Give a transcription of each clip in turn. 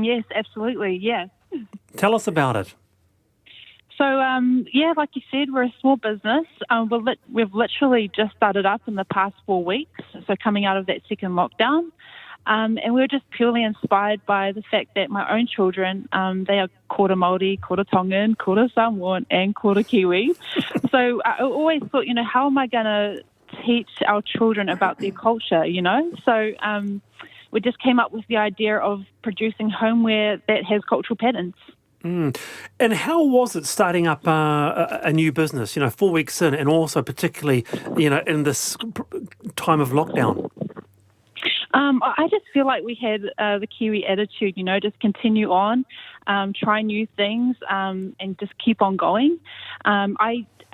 Yes, absolutely, yeah. Tell us about it. So, like you said, we're a small business. We've literally just started up in the past 4 weeks, so coming out of that second lockdown. And we were just purely inspired by the fact that my own children, they are quarter Māori, quarter Tongan, quarter Samoan, and quarter Kiwi. So I always thought, how am I going to teach our children about their culture, So we just came up with the idea of producing homeware that has cultural patterns. Mm. And how was it starting up a new business, 4 weeks in, and also particularly, in this time of lockdown? I just feel like we had the Kiwi attitude, just continue on, try new things, and just keep on going.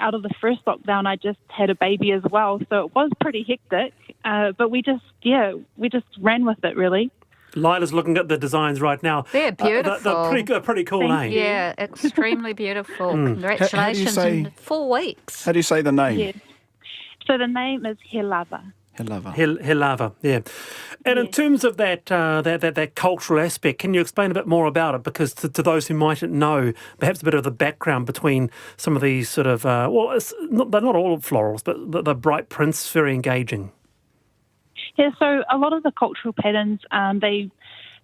Out of the first lockdown, I just had a baby as well, so it was pretty hectic, but we just ran with it, really. Lila's looking at the designs right now. They're beautiful. They're pretty cool, Thank you. Yeah, extremely beautiful. Congratulations. How do you say, in 4 weeks. How do you say the name? Yes. So the name is Helava. Helava, yeah. And in terms of that cultural aspect, can you explain a bit more about it? Because to those who mightn't know, perhaps a bit of the background between some of these sort of, they're not all florals, but the bright prints, very engaging. Yeah, so a lot of the cultural patterns,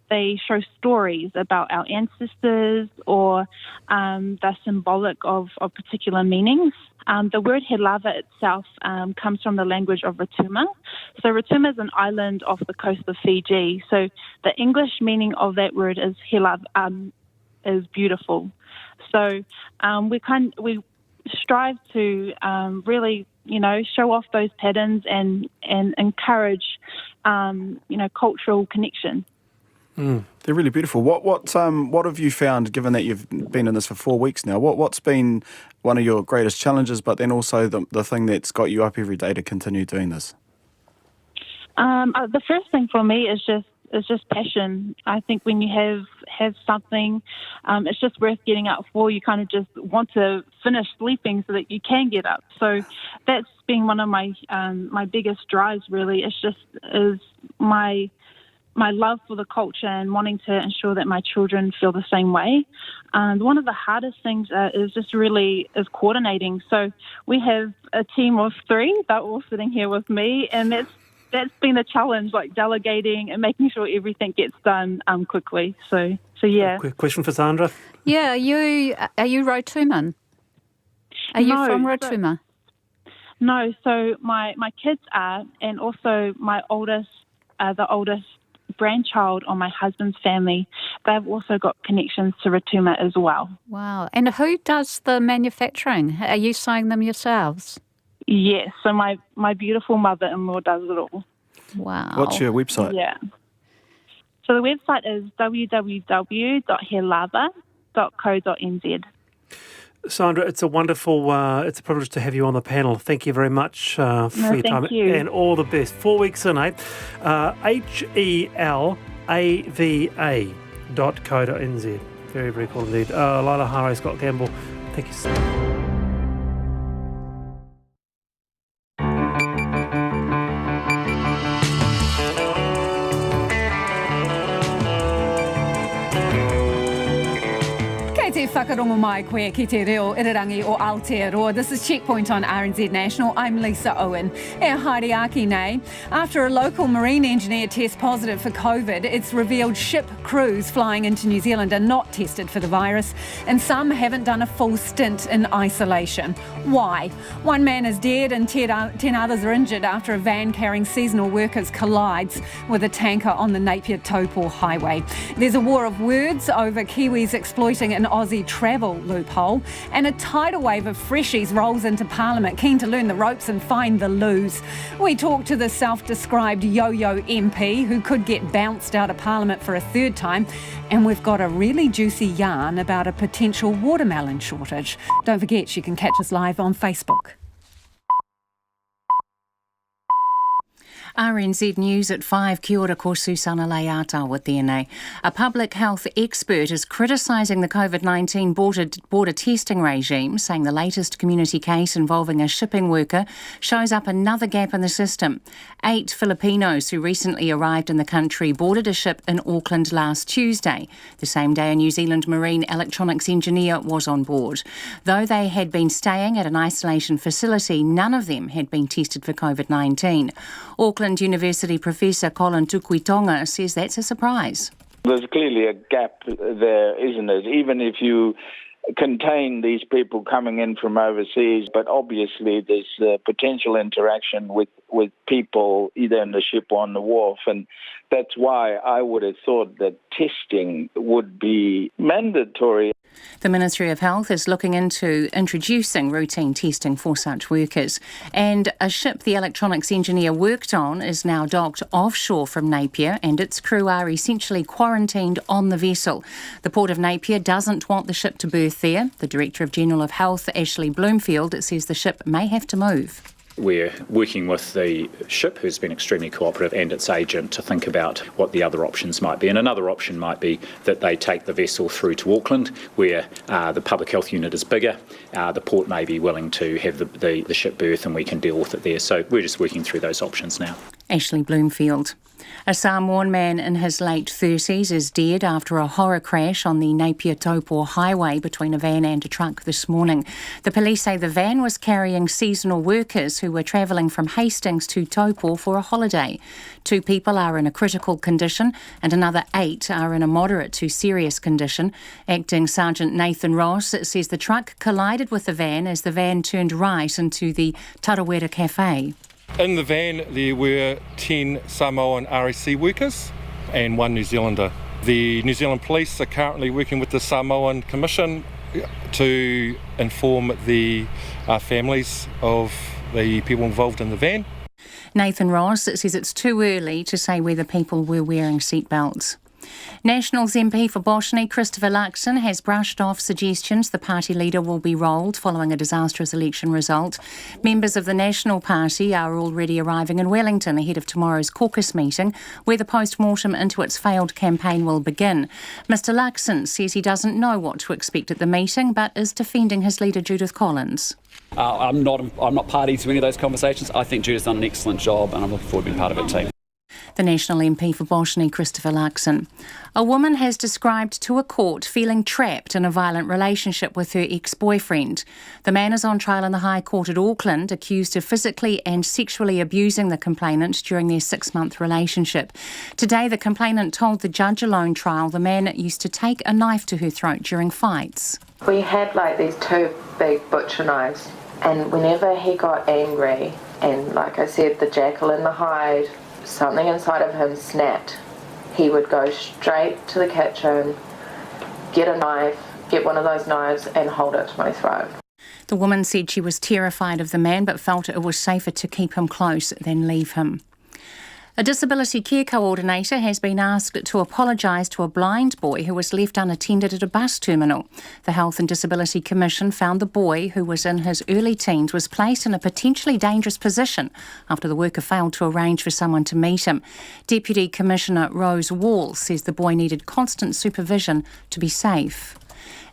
they show stories about our ancestors, or they're symbolic of particular meanings. The word Helava itself comes from the language of Rotuma. So Rotuma is an island off the coast of Fiji. So the English meaning of that word is Helava, is beautiful. So we strive to really, show off those patterns and encourage, cultural connection. They're really beautiful. What have you found, given that you've been in this for 4 weeks now? What's been one of your greatest challenges, but then also the thing that's got you up every day to continue doing this? The first thing for me is just passion. I think when you have something, it's just worth getting up for. You kind of just want to finish sleeping so that you can get up. So that's been one of my biggest drives. Really, is my love for the culture and wanting to ensure that my children feel the same way. One of the hardest things is coordinating. So we have a team of 3. They're all sitting here with me, and that's been a challenge, like delegating and making sure everything gets done quickly. So yeah. Quick question for Sandra. Yeah, are you Rotuman? Are you from Rotuma? No, so my kids are, and also my the oldest grandchild on my husband's family, they've also got connections to Rotuma as well. Wow. And who does the manufacturing? Are you sewing them yourselves? Yes, so my beautiful mother-in-law does it all. Wow. What's your website? Yeah. So the website is www.helava.co.nz. Sandra, it's a privilege to have you on the panel. Thank you very much for your time. Thank you. And all the best. 4 weeks in, helava.co.nz. Very, very cool indeed. Lila Hare, Scott Campbell, thank you so much. Whakarongo mai koe ki te reo irirangi o Aotearoa. This is Checkpoint on RNZ National. I'm Lisa Owen. E haere aki nei. After a local marine engineer tests positive for COVID, it's revealed ship crews flying into New Zealand are not tested for the virus, and some haven't done a full stint in isolation. Why? 1 man is dead and 10 others are injured after a van carrying seasonal workers collides with a tanker on the Napier-Taupo highway. There's a war of words over Kiwis exploiting an Aussie travel loophole, and a tidal wave of freshies rolls into Parliament, keen to learn the ropes and find the loos. We talked to the self-described yo-yo MP who could get bounced out of Parliament for a 3rd time, and we've got a really juicy yarn about a potential watermelon shortage. Don't forget, you can catch us live on Facebook. RNZ News at 5. Kia ora, ko Susana Leata with DNA. A public health expert is criticising the COVID-19 border testing regime, saying the latest community case involving a shipping worker shows up another gap in the system. 8 Filipinos who recently arrived in the country boarded a ship in Auckland last Tuesday. The same day, a New Zealand marine electronics engineer was on board. Though they had been staying at an isolation facility, none of them had been tested for COVID-19. Auckland University Professor Colin Tukuitonga says that's a surprise. There's clearly a gap there, isn't it? Even if you contain these people coming in from overseas, but obviously there's potential interaction with people either in the ship or on the wharf, and that's why I would have thought that testing would be mandatory. The Ministry of Health is looking into introducing routine testing for such workers. And a ship the electronics engineer worked on is now docked offshore from Napier, and its crew are essentially quarantined on the vessel. The Port of Napier doesn't want the ship to berth there. The Director General of Health, Ashley Bloomfield, says the ship may have to move. We're working with the ship, who's been extremely cooperative, and its agent to think about what the other options might be. And another option might be that they take the vessel through to Auckland, where the public health unit is bigger. The port may be willing to have the ship berth, and we can deal with it there. So we're just working through those options now. Ashley Bloomfield. A Samoan man in his late 30s is dead after a horror crash on the Napier-Taupo highway between a van and a truck this morning. The police say the van was carrying seasonal workers who were travelling from Hastings to Taupo for a holiday. 2 people are in a critical condition and another 8 are in a moderate to serious condition. Acting Sergeant Nathan Ross says the truck collided with the van as the van turned right into the Tarawera cafe. In the van, there were 10 Samoan RAC workers and 1 New Zealander. The New Zealand Police are currently working with the Samoan Commission to inform the families of the people involved in the van. Nathan Ross says it's too early to say whether people were wearing seatbelts. Nationals MP for Botany, Christopher Luxon, has brushed off suggestions the party leader will be rolled following a disastrous election result. Members of the National Party are already arriving in Wellington ahead of tomorrow's caucus meeting, where the post-mortem into its failed campaign will begin. Mr Luxon says he doesn't know what to expect at the meeting, but is defending his leader Judith Collins. I'm not party to any of those conversations. I think Judith's done an excellent job, and I'm looking forward to being part of it too. The National MP for Botany, Christopher Luxon. A woman has described to a court feeling trapped in a violent relationship with her ex-boyfriend. The man is on trial in the High Court at Auckland, accused of physically and sexually abusing the complainant during their 6-month relationship. Today, the complainant told the judge alone trial the man used to take a knife to her throat during fights. We had these 2 big butcher knives, and whenever he got angry, and like I said, the jackal in the hide, something inside of him snapped. He would go straight to the kitchen, get a knife, get one of those knives and hold it to my throat. The woman said she was terrified of the man but felt it was safer to keep him close than leave him. A disability care coordinator has been asked to apologise to a blind boy who was left unattended at a bus terminal. The Health and Disability Commission found the boy, who was in his early teens, was placed in a potentially dangerous position after the worker failed to arrange for someone to meet him. Deputy Commissioner Rose Wall says the boy needed constant supervision to be safe.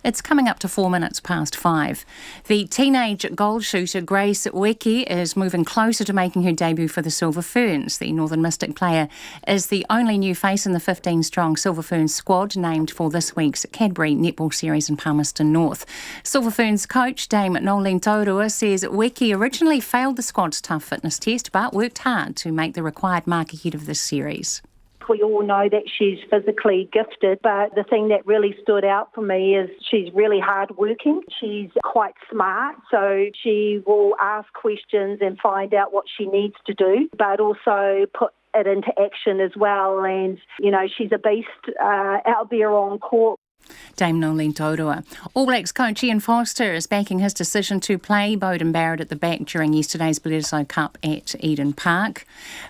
It's coming up to 4 minutes past 5. The teenage goal shooter Grace Weki is moving closer to making her debut for the Silver Ferns. The Northern Mystic player is the only new face in the 15-strong Silver Ferns squad named for this week's Cadbury Netball Series in Palmerston North. Silver Ferns coach Dame Nolene Taurua says Weki originally failed the squad's tough fitness test but worked hard to make the required mark ahead of this series. We all know that she's physically gifted, but the thing that really stood out for me is she's really hardworking. She's quite smart, so she will ask questions and find out what she needs to do, but also put it into action as well. And, she's a beast out there on court. Dame Nolene Taurua. All Blacks coach Ian Foster is backing his decision to play Beauden Barrett at the back during yesterday's Bledisloe Cup at Eden Park.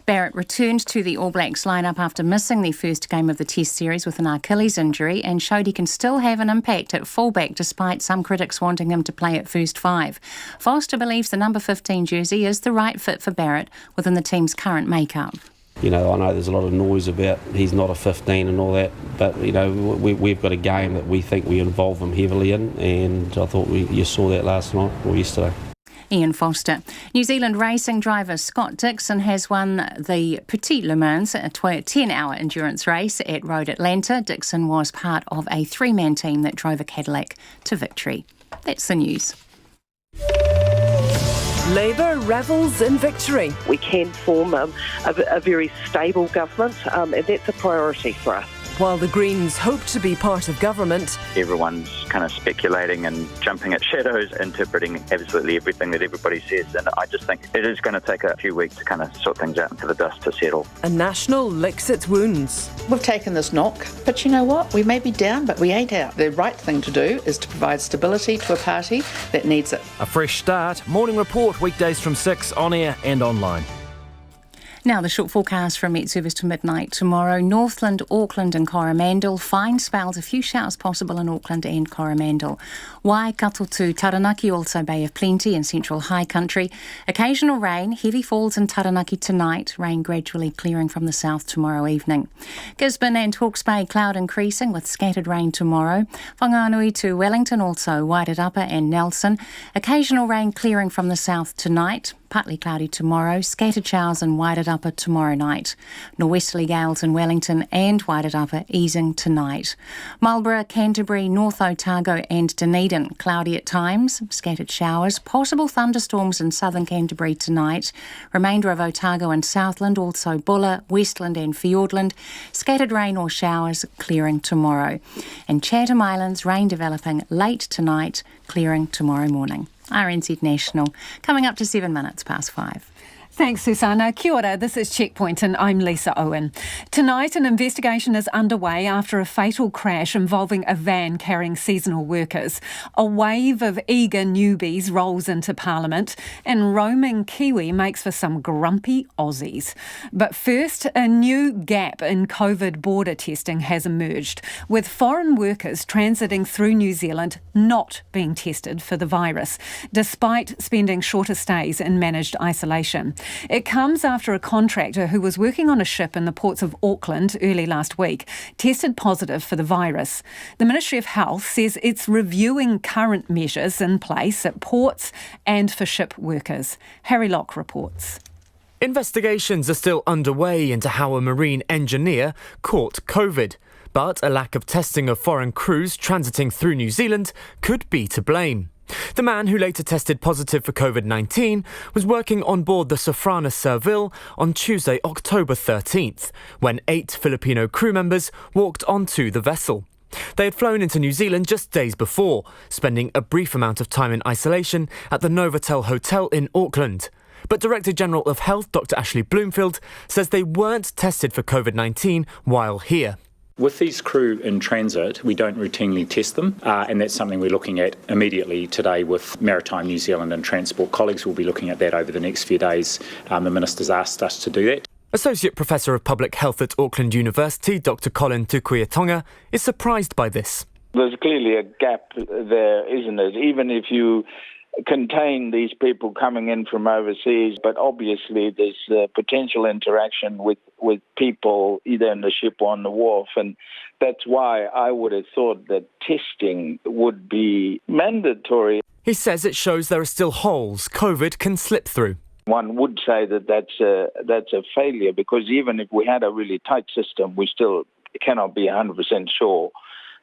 Barrett returned to the All Blacks lineup after missing the first game of the Test series with an Achilles injury and showed he can still have an impact at fullback despite some critics wanting him to play at first five. Foster believes the number 15 jersey is the right fit for Barrett within the team's current makeup. You know, I know there's a lot of noise about he's not a 15 and all that, but, you know, we've got a game that we think we involve him heavily in, and I thought you saw that last night or yesterday. Ian Foster. New Zealand racing driver Scott Dixon has won the Petit Le Mans, a 10-hour endurance race at Road Atlanta. Dixon was part of a three-man team that drove a Cadillac to victory. That's the news. Labour revels in victory. We can form a very stable government, and that's a priority for us. While the Greens hope to be part of government, everyone's kind of speculating and jumping at shadows, interpreting absolutely everything that everybody says, and I just think it is going to take a few weeks to kind of sort things out and for the dust to settle. a national licks its wounds. We've taken this knock, but you know what? We may be down, but we ain't out. The right thing to do is to provide stability to a party that needs it. A fresh start. Morning Report, weekdays from 6 on air and online. Now the short forecast from Met Service to midnight tomorrow. Northland, Auckland and Coromandel. Fine spells, a few showers possible in Auckland and Coromandel. Waikato to Taranaki, also Bay of Plenty in central high country. Occasional rain, heavy falls in Taranaki tonight. Rain gradually clearing from the south tomorrow evening. Gisborne and Hawke's Bay, cloud increasing with scattered rain tomorrow. Whanganui to Wellington, also Wairarapa and Nelson. Occasional rain clearing from the south tonight. Partly cloudy tomorrow, scattered showers in Wairarapa tomorrow night. Norwesterly gales in Wellington and Wairarapa easing tonight. Marlborough, Canterbury, North Otago and Dunedin, cloudy at times, scattered showers, possible thunderstorms in southern Canterbury tonight. Remainder of Otago and Southland, also Bulla, Westland and Fiordland, scattered rain or showers clearing tomorrow. And Chatham Islands, rain developing late tonight, clearing tomorrow morning. RNZ National, coming up to 7 minutes past 5. Thanks, Susanna. Kia ora, this is Checkpoint and I'm Lisa Owen. Tonight, an investigation is underway after a fatal crash involving a van carrying seasonal workers. A wave of eager newbies rolls into Parliament and roaming Kiwi makes for some grumpy Aussies. But first, a new gap in COVID border testing has emerged, with foreign workers transiting through New Zealand not being tested for the virus, despite spending shorter stays in managed isolation. It comes after a contractor who was working on a ship in the ports of Auckland early last week tested positive for the virus. The Ministry of Health says it's reviewing current measures in place at ports and for ship workers. Harry Locke reports. Investigations are still underway into how a marine engineer caught COVID. But a lack of testing of foreign crews transiting through New Zealand could be to blame. The man who later tested positive for COVID-19 was working on board the Sofrana Serville on Tuesday, October 13th, when 8 Filipino crew members walked onto the vessel. They had flown into New Zealand just days before, spending a brief amount of time in isolation at the Novotel Hotel in Auckland. But Director General of Health, Dr. Ashley Bloomfield, says they weren't tested for COVID-19 while here. With these crew in transit, we don't routinely test them, and that's something we're looking at immediately today with Maritime New Zealand and Transport colleagues. We'll be looking at that over the next few days. The Minister's asked us to do that. Associate Professor of Public Health at Auckland University, Dr. Colin Tukuitonga, is surprised by this. There's clearly a gap there, isn't it? Even if you contain these people coming in from overseas, but obviously there's potential interaction with people either in the ship or on the wharf, and that's why I would have thought that testing would be mandatory. He says it shows there are still holes COVID can slip through. One would say that that's a failure, because even if we had a really tight system, we still cannot be 100% sure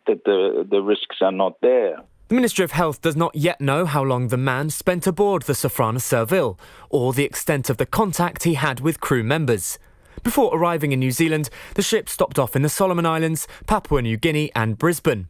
that the risks are not there. The Ministry of Health does not yet know how long the man spent aboard the Sofrana Serville or the extent of the contact he had with crew members. Before arriving in New Zealand, the ship stopped off in the Solomon Islands, Papua New Guinea and Brisbane.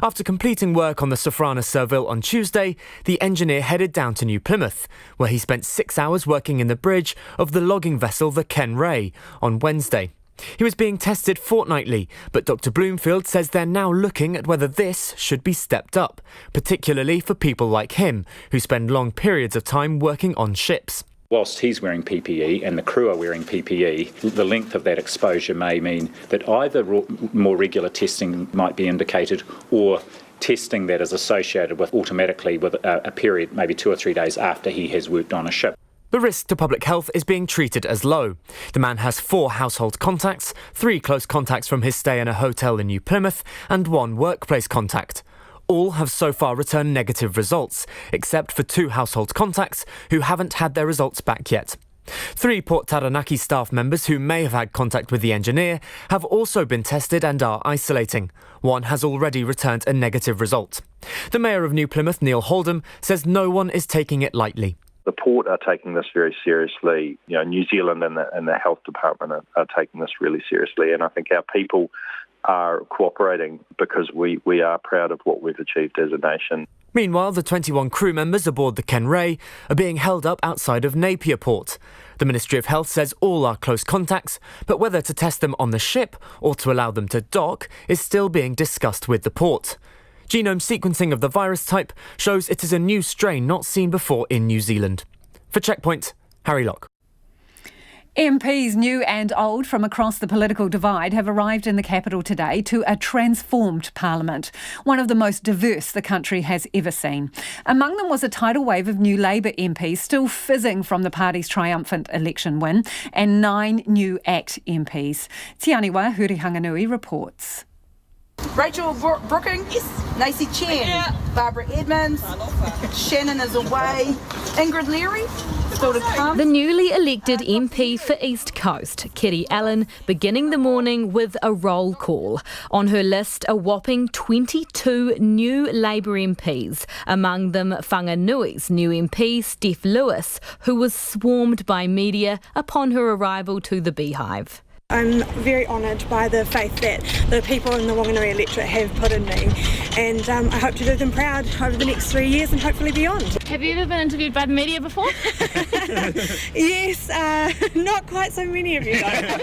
After completing work on the Sofrana Serville on Tuesday, the engineer headed down to New Plymouth, where he spent 6 hours working in the bridge of the logging vessel the Ken Ray on Wednesday. He was being tested fortnightly, but Dr Bloomfield says they're now looking at whether this should be stepped up, particularly for people like him, who spend long periods of time working on ships. Whilst he's wearing PPE and the crew are wearing PPE, the length of that exposure may mean that either more regular testing might be indicated or testing that is associated with automatically with a period, maybe 2 or 3 days after he has worked on a ship. The risk to public health is being treated as low. The man has 4 household contacts, 3 close contacts from his stay in a hotel in New Plymouth, and 1 workplace contact. All have so far returned negative results, except for 2 household contacts who haven't had their results back yet. 3 Port Taranaki staff members who may have had contact with the engineer have also been tested and are isolating. 1 has already returned a negative result. The Mayor of New Plymouth, Neil Holdham, says no one is taking it lightly. The port are taking this very seriously. New Zealand and the health department are taking this really seriously, and I think our people are cooperating because we are proud of what we've achieved as a nation. Meanwhile, the 21 crew members aboard the Ken Ray are being held up outside of Napier Port. The Ministry of Health says all are close contacts, but whether to test them on the ship or to allow them to dock is still being discussed with the port. Genome sequencing of the virus type shows it is a new strain not seen before in New Zealand. For Checkpoint, Harry Locke. MPs, new and old, from across the political divide have arrived in the capital today to a transformed parliament, one of the most diverse the country has ever seen. Among them was a tidal wave of new Labour MPs still fizzing from the party's triumphant election win, and 9 new ACT MPs. Tianiwa Hurihanganui reports. Rachel Brooking, Nacy Chen, Barbara Edmonds, Shannon is away, Ingrid Leary, still to come. The newly elected MP for East Coast, Kitty Allen, beginning the morning with a roll call. On her list, a whopping 22 new Labour MPs, among them Whanganui's new MP, Steph Lewis, who was swarmed by media upon her arrival to the Beehive. I'm very honoured by the faith that the people in the Whanganui electorate have put in me, and I hope to do them proud over the next 3 years and hopefully beyond. Have you ever been interviewed by the media before? Yes, not quite so many of you though.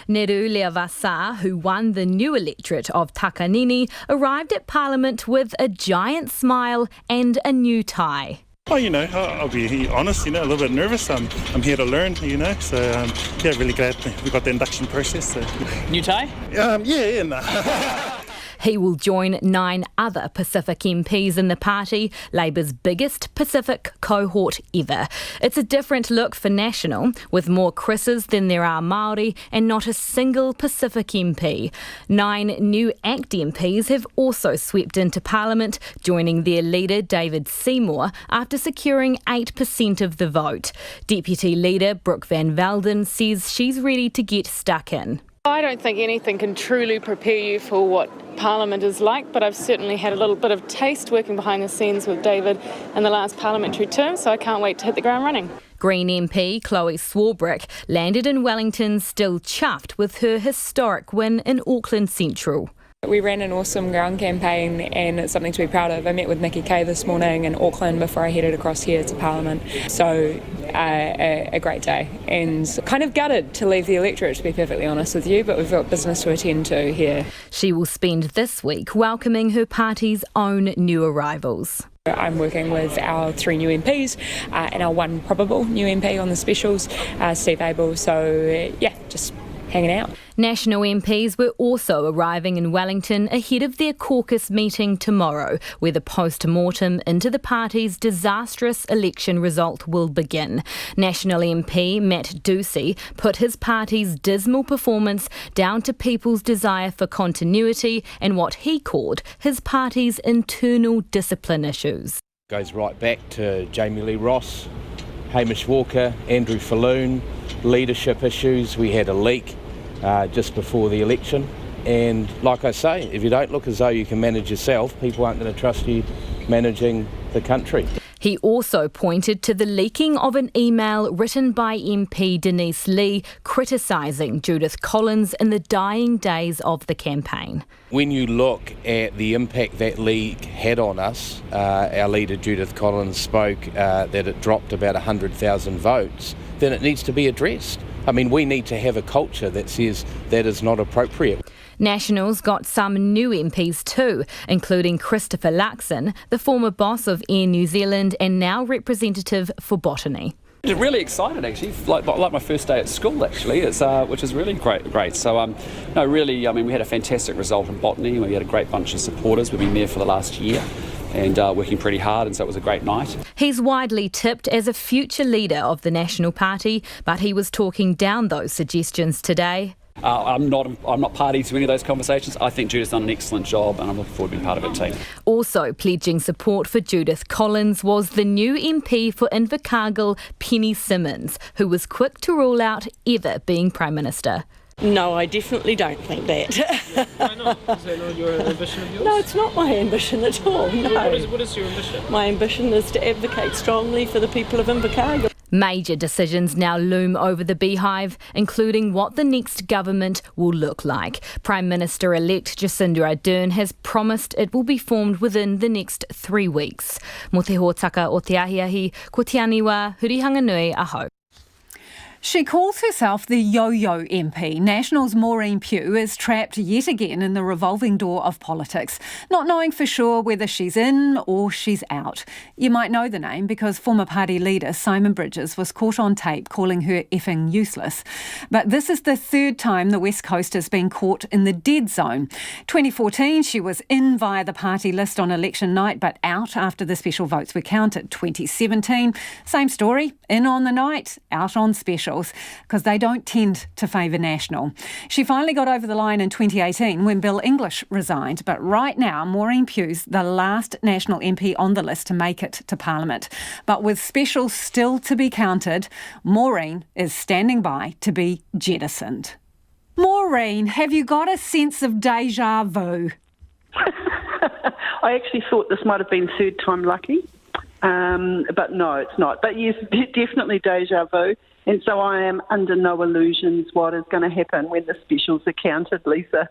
Neru Leavasa, who won the new electorate of Takanini, arrived at Parliament with a giant smile and a new tie. Oh, I'll be honest, a little bit nervous. I'm here to learn, so really glad we got the induction process. So. New tie? Yeah. He will join 9 other Pacific MPs in the party, Labour's biggest Pacific cohort ever. It's a different look for National, with more Chris's than there are Māori and not a single Pacific MP. 9 new ACT MPs have also swept into Parliament, joining their leader David Seymour after securing 8% of the vote. Deputy Leader Brooke Van Velden says she's ready to get stuck in. I don't think anything can truly prepare you for what Parliament is like, but I've certainly had a little bit of taste working behind the scenes with David in the last parliamentary term, so I can't wait to hit the ground running. Green MP Chloe Swarbrick landed in Wellington still chuffed with her historic win in Auckland Central. We ran an awesome ground campaign and it's something to be proud of. I met with Nikki Kay this morning in Auckland before I headed across here to Parliament. So a great day and kind of gutted to leave the electorate, to be perfectly honest with you, but we've got business to attend to here. She will spend this week welcoming her party's own new arrivals. I'm working with our 3 new MPs and our 1 probable new MP on the specials, Steve Abel. So just hanging out. National MPs were also arriving in Wellington ahead of their caucus meeting tomorrow, where the post-mortem into the party's disastrous election result will begin. National MP Matt Ducey put his party's dismal performance down to people's desire for continuity and what he called his party's internal discipline issues. Goes right back to Jamie Lee Ross, Hamish Walker, Andrew Falloon, leadership issues. We had a leak just before the election, and like I say, if you don't look as though you can manage yourself, people aren't going to trust you managing the country. He also pointed to the leaking of an email written by MP Denise Lee criticising Judith Collins in the dying days of the campaign. When you look at the impact that leak had on us, our leader Judith Collins spoke that it dropped about 100,000 votes, then it needs to be addressed. I mean, we need to have a culture that says that is not appropriate. Nationals got some new MPs too, including Christopher Luxon, the former boss of Air New Zealand and now representative for botany. It's really excited, actually, like my first day at school, actually, which is really great. So, really, I mean, we had a fantastic result in botany. We had a great bunch of supporters. We've been there for the last year and working pretty hard, and so it was a great night. He's widely tipped as a future leader of the National Party, but he was talking down those suggestions today. I'm not party to any of those conversations. I think Judith's done an excellent job and I'm looking forward to being part of it too. Also pledging support for Judith Collins was the new MP for Invercargill, Penny Simmons, who was quick to rule out ever being Prime Minister. No, I definitely don't think that. Why not? Is that not your ambition of yours? No, it's not my ambition at all. No. What is your ambition? My ambition is to advocate strongly for the people of Invercargill. Major decisions now loom over the Beehive, including what the next government will look like. Prime Minister-elect Jacinda Ardern has promised it will be formed within the next 3 weeks. Mo te hōtaka o te ahiahi, ko te aniwa, hurihanga nui, aho. She calls herself the Yo-Yo MP. National's Maureen Pugh is trapped yet again in the revolving door of politics, not knowing for sure whether she's in or she's out. You might know the name because former party leader Simon Bridges was caught on tape calling her effing useless. But this is the third time the West Coast has been caught in the dead zone. 2014, she was in via the party list on election night, but out after the special votes were counted. 2017, same story, in on the night, out on special, because they don't tend to favour National. She finally got over the line in 2018 when Bill English resigned, but right now Maureen Pugh's the last National MP on the list to make it to Parliament. But with specials still to be counted, Maureen is standing by to be jettisoned. Maureen, have you got a sense of deja vu? I actually thought this might have been third time lucky, but no, it's not. But yes, definitely deja vu. And so I am under no illusions what is going to happen when the specials are counted, Lisa.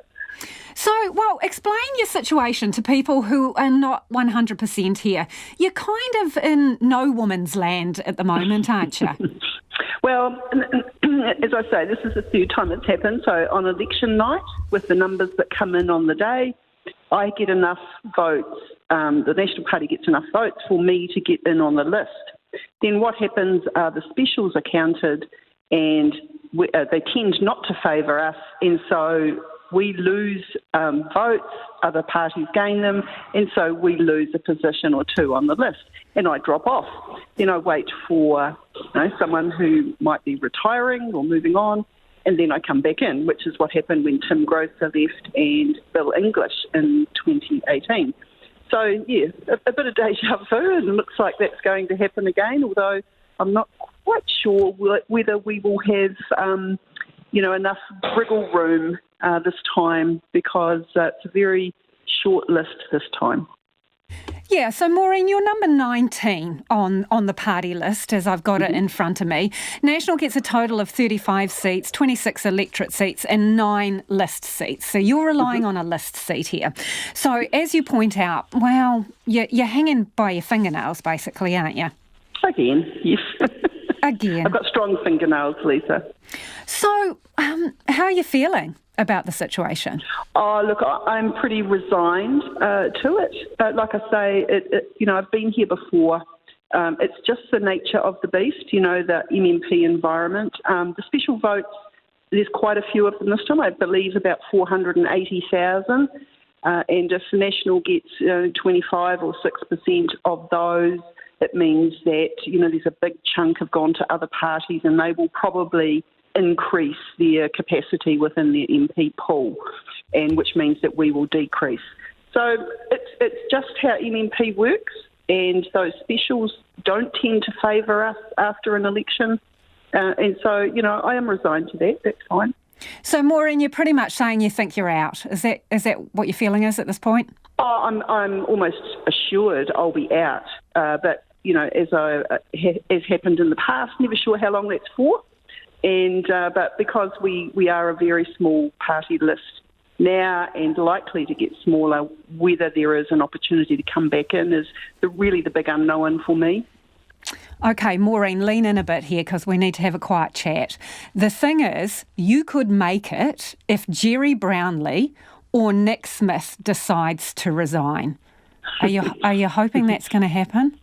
So, well, explain your situation to people who are not 100% here. You're kind of in no woman's land at the moment, aren't you? Well, as I say, this is the third time it's happened. So on election night, with the numbers that come in on the day, I get enough votes, the National Party gets enough votes for me to get in on the list. Then what happens are the specials are counted and they tend not to favour us, and so we lose votes, other parties gain them, and so we lose a position or two on the list, and I drop off. Then I wait for someone who might be retiring or moving on, and then I come back in, which is what happened when Tim Grosser left and Bill English in 2018. So, yeah, a bit of deja vu, and it looks like that's going to happen again, although I'm not quite sure whether we will have, enough wriggle room this time, because it's a very short list this time. Yeah, so Maureen, you're number 19 on the party list, as I've got it in front of me. National gets a total of 35 seats, 26 electorate seats and 9 list seats. So you're relying on a list seat here. So as you point out, well, you're hanging by your fingernails basically, aren't you? Again, yes. Again. I've got strong fingernails, Lisa. So how are you feeling about the situation? Oh, look, I'm pretty resigned to it. Like I say, I've been here before. It's just the nature of the beast, the MMP environment. The special votes, there's quite a few of them this time. I believe about 480,000. And if National gets 25 or 6% of those, it means that, there's a big chunk have gone to other parties, and they will probably increase their capacity within their MP pool, and which means that we will decrease. So it's just how MMP works, and those specials don't tend to favour us after an election. And so, I am resigned to that. That's fine. So, Maureen, you're pretty much saying you think you're out. Is that what your feeling is at this point? Oh, I'm almost assured I'll be out. But, as happened in the past, never sure how long that's for. And but because we are a very small party list now and likely to get smaller, whether there is an opportunity to come back in is really the big unknown for me. Okay, Maureen, lean in a bit here because we need to have a quiet chat. The thing is, you could make it if Jerry Brownlee or Nick Smith decides to resign. Are you hoping that's going to happen?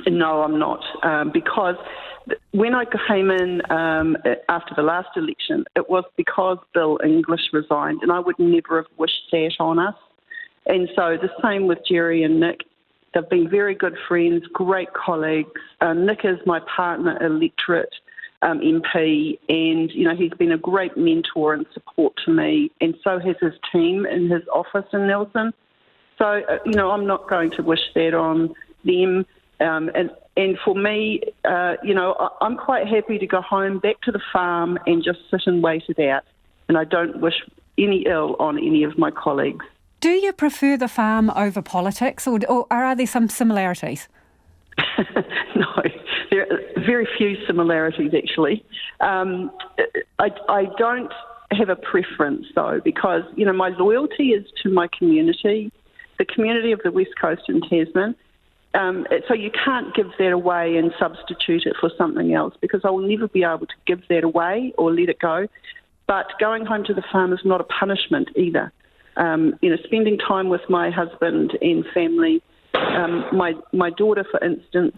No, I'm not, because when I came in after the last election, it was because Bill English resigned, and I would never have wished that on us. And so the same with Jerry and Nick. They've been very good friends, great colleagues. Nick is my partner electorate MP, and he's been a great mentor and support to me, and so has his team in his office in Nelson. So I'm not going to wish that on them. And for me, I'm quite happy to go home, back to the farm, and just sit and wait it out. And I don't wish any ill on any of my colleagues. Do you prefer the farm over politics, or are there some similarities? No, there are very few similarities, actually. I don't have a preference, though, because, my loyalty is to my community, the community of the West Coast and Tasman. So you can't give that away and substitute it for something else, because I will never be able to give that away or let it go. But going home to the farm is not a punishment either. Spending time with my husband and family. My daughter, for instance,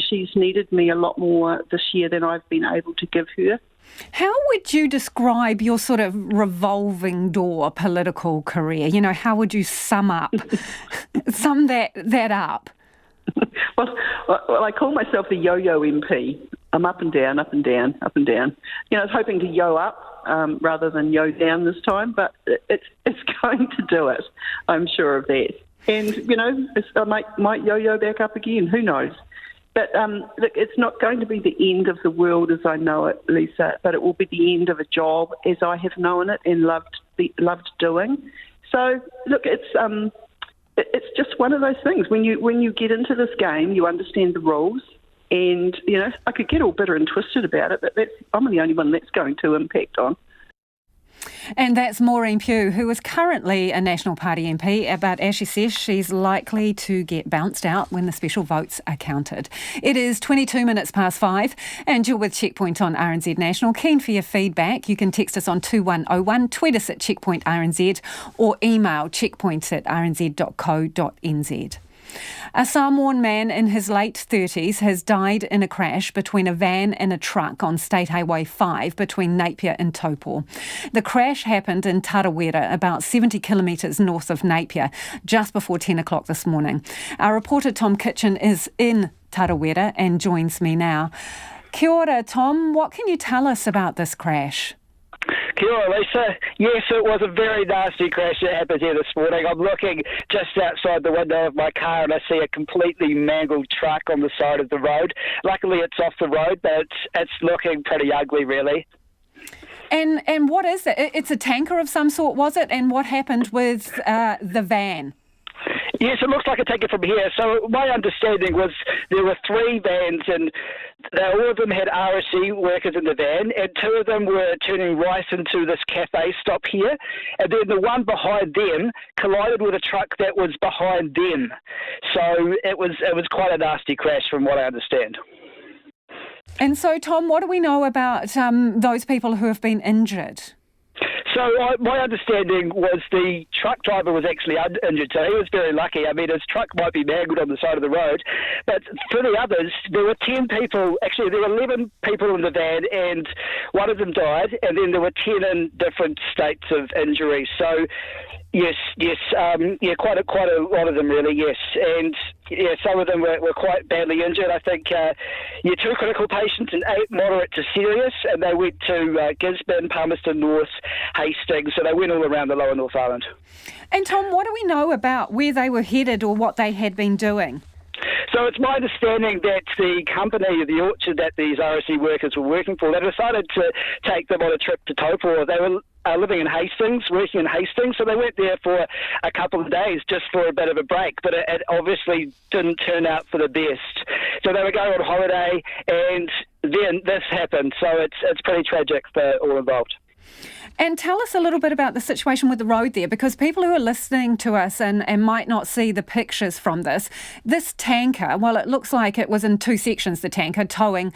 she's needed me a lot more this year than I've been able to give her. How would you describe your sort of revolving door political career? How would you sum that up? Well, I call myself the yo-yo MP. I'm up and down, up and down, up and down. I was hoping to yo up rather than yo down this time, but it's going to do it. I'm sure of that. And, I might yo-yo back up again. Who knows? But look, it's not going to be the end of the world as I know it, Lisa, but it will be the end of a job as I have known it and loved doing. So, look, it's just one of those things. When you get into this game, you understand the rules. And, I could get all bitter and twisted about it, but I'm the only one that's going to impact on. And that's Maureen Pugh, who is currently a National Party MP, but as she says, she's likely to get bounced out when the special votes are counted. It is 22 minutes past 5, and you're with Checkpoint on RNZ National. Keen for your feedback. You can text us on 2101, tweet us at Checkpoint RNZ, or email checkpoints@rnz.co.nz. A Samoan man in his late 30s has died in a crash between a van and a truck on State Highway 5 between Napier and Taupo. The crash happened in Tarawera, about 70 kilometres north of Napier, just before 10 o'clock this morning. Our reporter Tom Kitchen is in Tarawera and joins me now. Kia ora, Tom. What can you tell us about this crash? Kia ora, Lisa. Yes, it was a very nasty crash that happened here this morning. I'm looking just outside the window of my car and I see a completely mangled truck on the side of the road. Luckily, it's off the road, but it's looking pretty ugly, really. And what is it? It's a tanker of some sort, was it? And what happened with the van? Yes, it looks like a tanker from here. So my understanding was there were 3 vans and all of them had RSE workers in the van, and 2 of them were turning right into this cafe stop here, and then the one behind them collided with a truck that was behind them. So it was quite a nasty crash from what I understand. And so, Tom, what do we know about those people who have been injured? So my understanding was the truck driver was actually uninjured, so he was very lucky. I mean, his truck might be mangled on the side of the road, but for the others, there were 10 people, actually there were 11 people in the van, and one of them died, and then there were 10 in different states of injury. So yes, quite a lot of them really, yes. And some of them were quite badly injured. I think 2 critical patients and 8 moderate to serious, and they went to Gisborne, Palmerston North, Hastings, so they went all around the lower North Island. And Tom, what do we know about where they were headed or what they had been doing? So it's my understanding that the company, the orchard that these RSE workers were working for, they decided to take them on a trip to Taupo. They were living in Hastings, working in Hastings, so they went there for a couple of days just for a bit of a break, but it obviously didn't turn out for the best. So they were going on holiday, and then this happened, so it's pretty tragic for all involved. And tell us a little bit about the situation with the road there, because people who are listening to us and might not see the pictures from this tanker, well, it looks like it was in two sections, the tanker, towing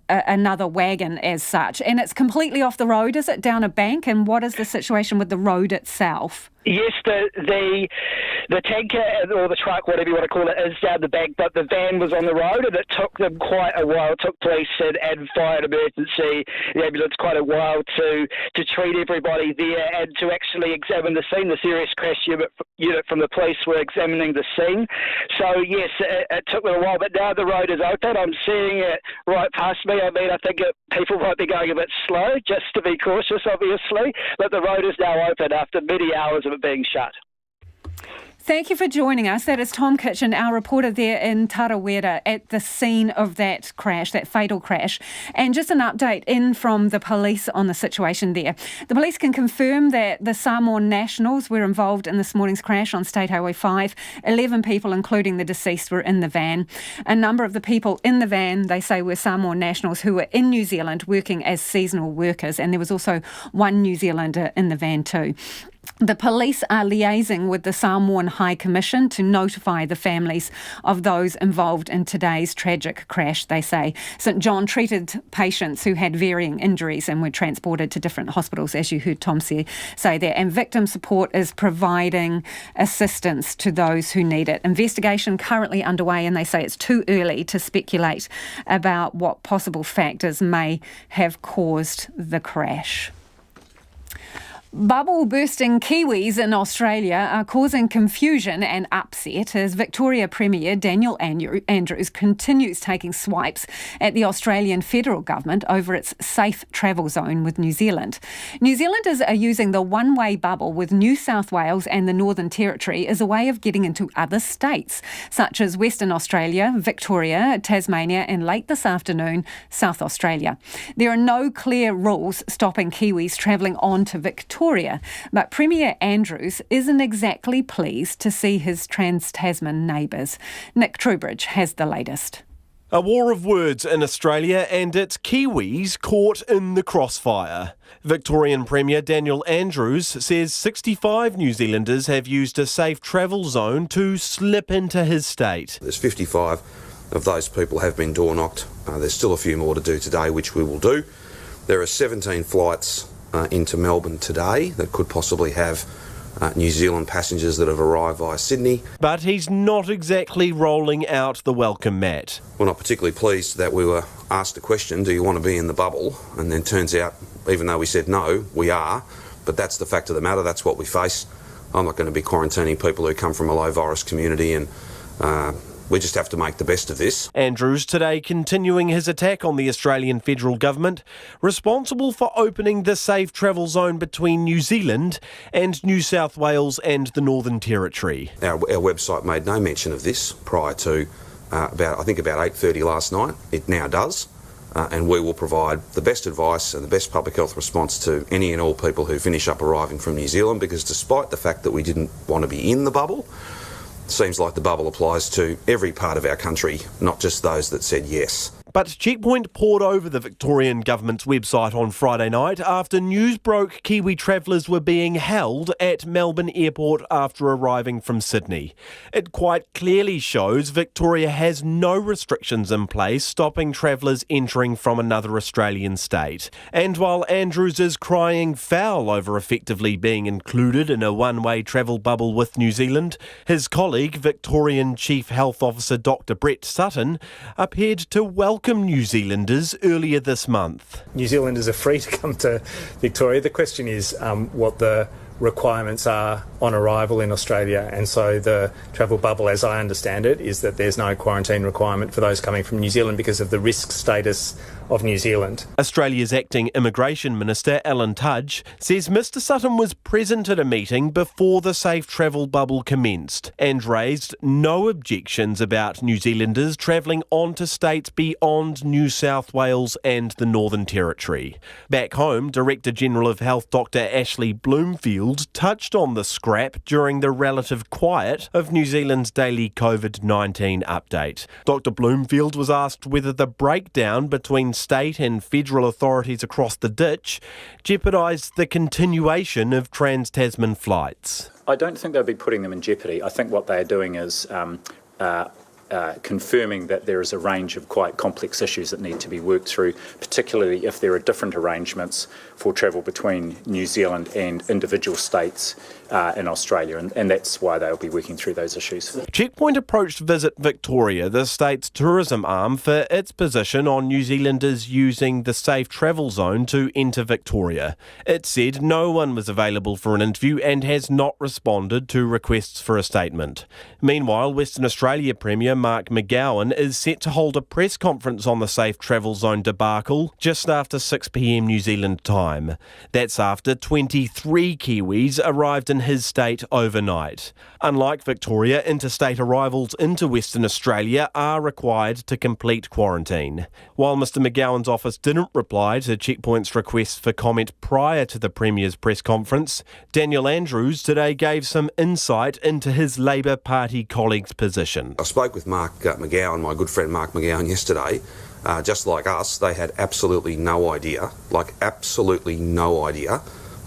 another wagon as such. And it's completely off the road, is it, down a bank? And what is the situation with the road itself? Yes, the tanker or the truck, whatever you want to call it, is down the bank, but the van was on the road, and it took them quite a while. It took police and fire and emergency, the ambulance, quite a while to treat everybody there and to actually examine the scene. The serious crash unit from the police were examining the scene. So yes, it took them a while, but now the road is open. I'm seeing it right past me. I mean, I think people might be going a bit slow, just to be cautious, obviously, but the road is now open after many hours of it being shut. Thank you for joining us. That is Tom Kitchen, our reporter there in Tarawera at the scene of that crash, that fatal crash. And just an update in from the police on the situation there. The police can confirm that the Samoan nationals were involved in this morning's crash on State Highway 5. 11 people, including the deceased, were in the van. A number of the people in the van, they say, were Samoan nationals who were in New Zealand working as seasonal workers. And there was also one New Zealander in the van too. The police are liaising with the Samoan High Commission to notify the families of those involved in today's tragic crash, they say. St John treated patients who had varying injuries and were transported to different hospitals, as you heard Tom say there. And victim support is providing assistance to those who need it. Investigation currently underway, and they say it's too early to speculate about what possible factors may have caused the crash. Bubble-bursting Kiwis in Australia are causing confusion and upset as Victoria Premier Daniel Andrews continues taking swipes at the Australian federal government over its safe travel zone with New Zealand. New Zealanders are using the one-way bubble with New South Wales and the Northern Territory as a way of getting into other states, such as Western Australia, Victoria, Tasmania, and late this afternoon, South Australia. There are no clear rules stopping Kiwis travelling on to Victoria, but Premier Andrews isn't exactly pleased to see his Trans-Tasman neighbours. Nick Trubridge has the latest. A war of words in Australia and its Kiwis caught in the crossfire. Victorian Premier Daniel Andrews says 65 New Zealanders have used a safe travel zone to slip into his state. There's 55 of those people have been door knocked. There's still a few more to do today, which we will do. There are 17 flights into Melbourne today that could possibly have New Zealand passengers that have arrived via Sydney. But he's not exactly rolling out the welcome mat. We're not particularly pleased that we were asked a question, do you want to be in the bubble? And then turns out, even though we said no, we are. But that's the fact of the matter, that's what we face. I'm not going to be quarantining people who come from a low virus community, and we just have to make the best of this. Andrews today continuing his attack on the Australian federal government, responsible for opening the safe travel zone between New Zealand and New South Wales and the Northern Territory. Our website made no mention of this prior to about 8:30 last night. It now does. And we will provide the best advice and the best public health response to any and all people who finish up arriving from New Zealand, because despite the fact that we didn't want to be in the bubble, seems like the bubble applies to every part of our country, not just those that said yes. But Checkpoint poured over the Victorian government's website on Friday night after news broke Kiwi travellers were being held at Melbourne Airport after arriving from Sydney. It quite clearly shows Victoria has no restrictions in place stopping travellers entering from another Australian state. And while Andrews is crying foul over effectively being included in a one-way travel bubble with New Zealand, his colleague, Victorian Chief Health Officer Dr Brett Sutton, appeared to welcome New Zealanders earlier this month. New Zealanders are free to come to Victoria. The question is what the requirements are on arrival in Australia, and so the travel bubble, as I understand it, is that there's no quarantine requirement for those coming from New Zealand because of the risk status of New Zealand. Australia's acting Immigration Minister Alan Tudge says Mr Sutton was present at a meeting before the safe travel bubble commenced and raised no objections about New Zealanders travelling on to states beyond New South Wales and the Northern Territory. Back home, Director General of Health Dr Ashley Bloomfield touched on the scrap during the relative quiet of New Zealand's daily COVID-19 update. Dr Bloomfield was asked whether the breakdown between state and federal authorities across the ditch jeopardise the continuation of Trans-Tasman flights. I don't think they'll be putting them in jeopardy. I think what they are doing is confirming that there is a range of quite complex issues that need to be worked through, particularly if there are different arrangements for travel between New Zealand and individual states in Australia, and that's why they'll be working through those issues. Checkpoint approached Visit Victoria, the state's tourism arm, for its position on New Zealanders using the safe travel zone to enter Victoria. It said no one was available for an interview and has not responded to requests for a statement. Meanwhile, Western Australia Premier Mark McGowan is set to hold a press conference on the safe travel zone debacle just after 6 p.m. New Zealand time. That's after 23 Kiwis arrived in his state overnight. Unlike Victoria, interstate arrivals into Western Australia are required to complete quarantine. While Mr McGowan's office didn't reply to Checkpoint's request for comment prior to the Premier's press conference, Daniel Andrews today gave some insight into his Labour Party colleague's position. I spoke with Mark McGowan, my good friend Mark McGowan, yesterday. Just like us, they had absolutely no idea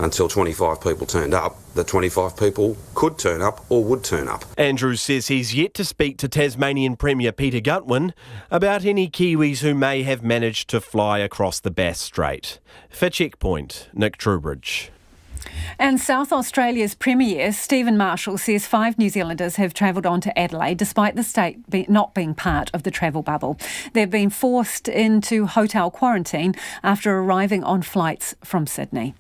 until 25 people turned up, that 25 people could turn up or would turn up. Andrews says he's yet to speak to Tasmanian Premier Peter Gutwein about any Kiwis who may have managed to fly across the Bass Strait. For Checkpoint, Nick Trubridge. And South Australia's Premier, Stephen Marshall, says 5 New Zealanders have travelled on to Adelaide despite the state not being part of the travel bubble. They've been forced into hotel quarantine after arriving on flights from Sydney.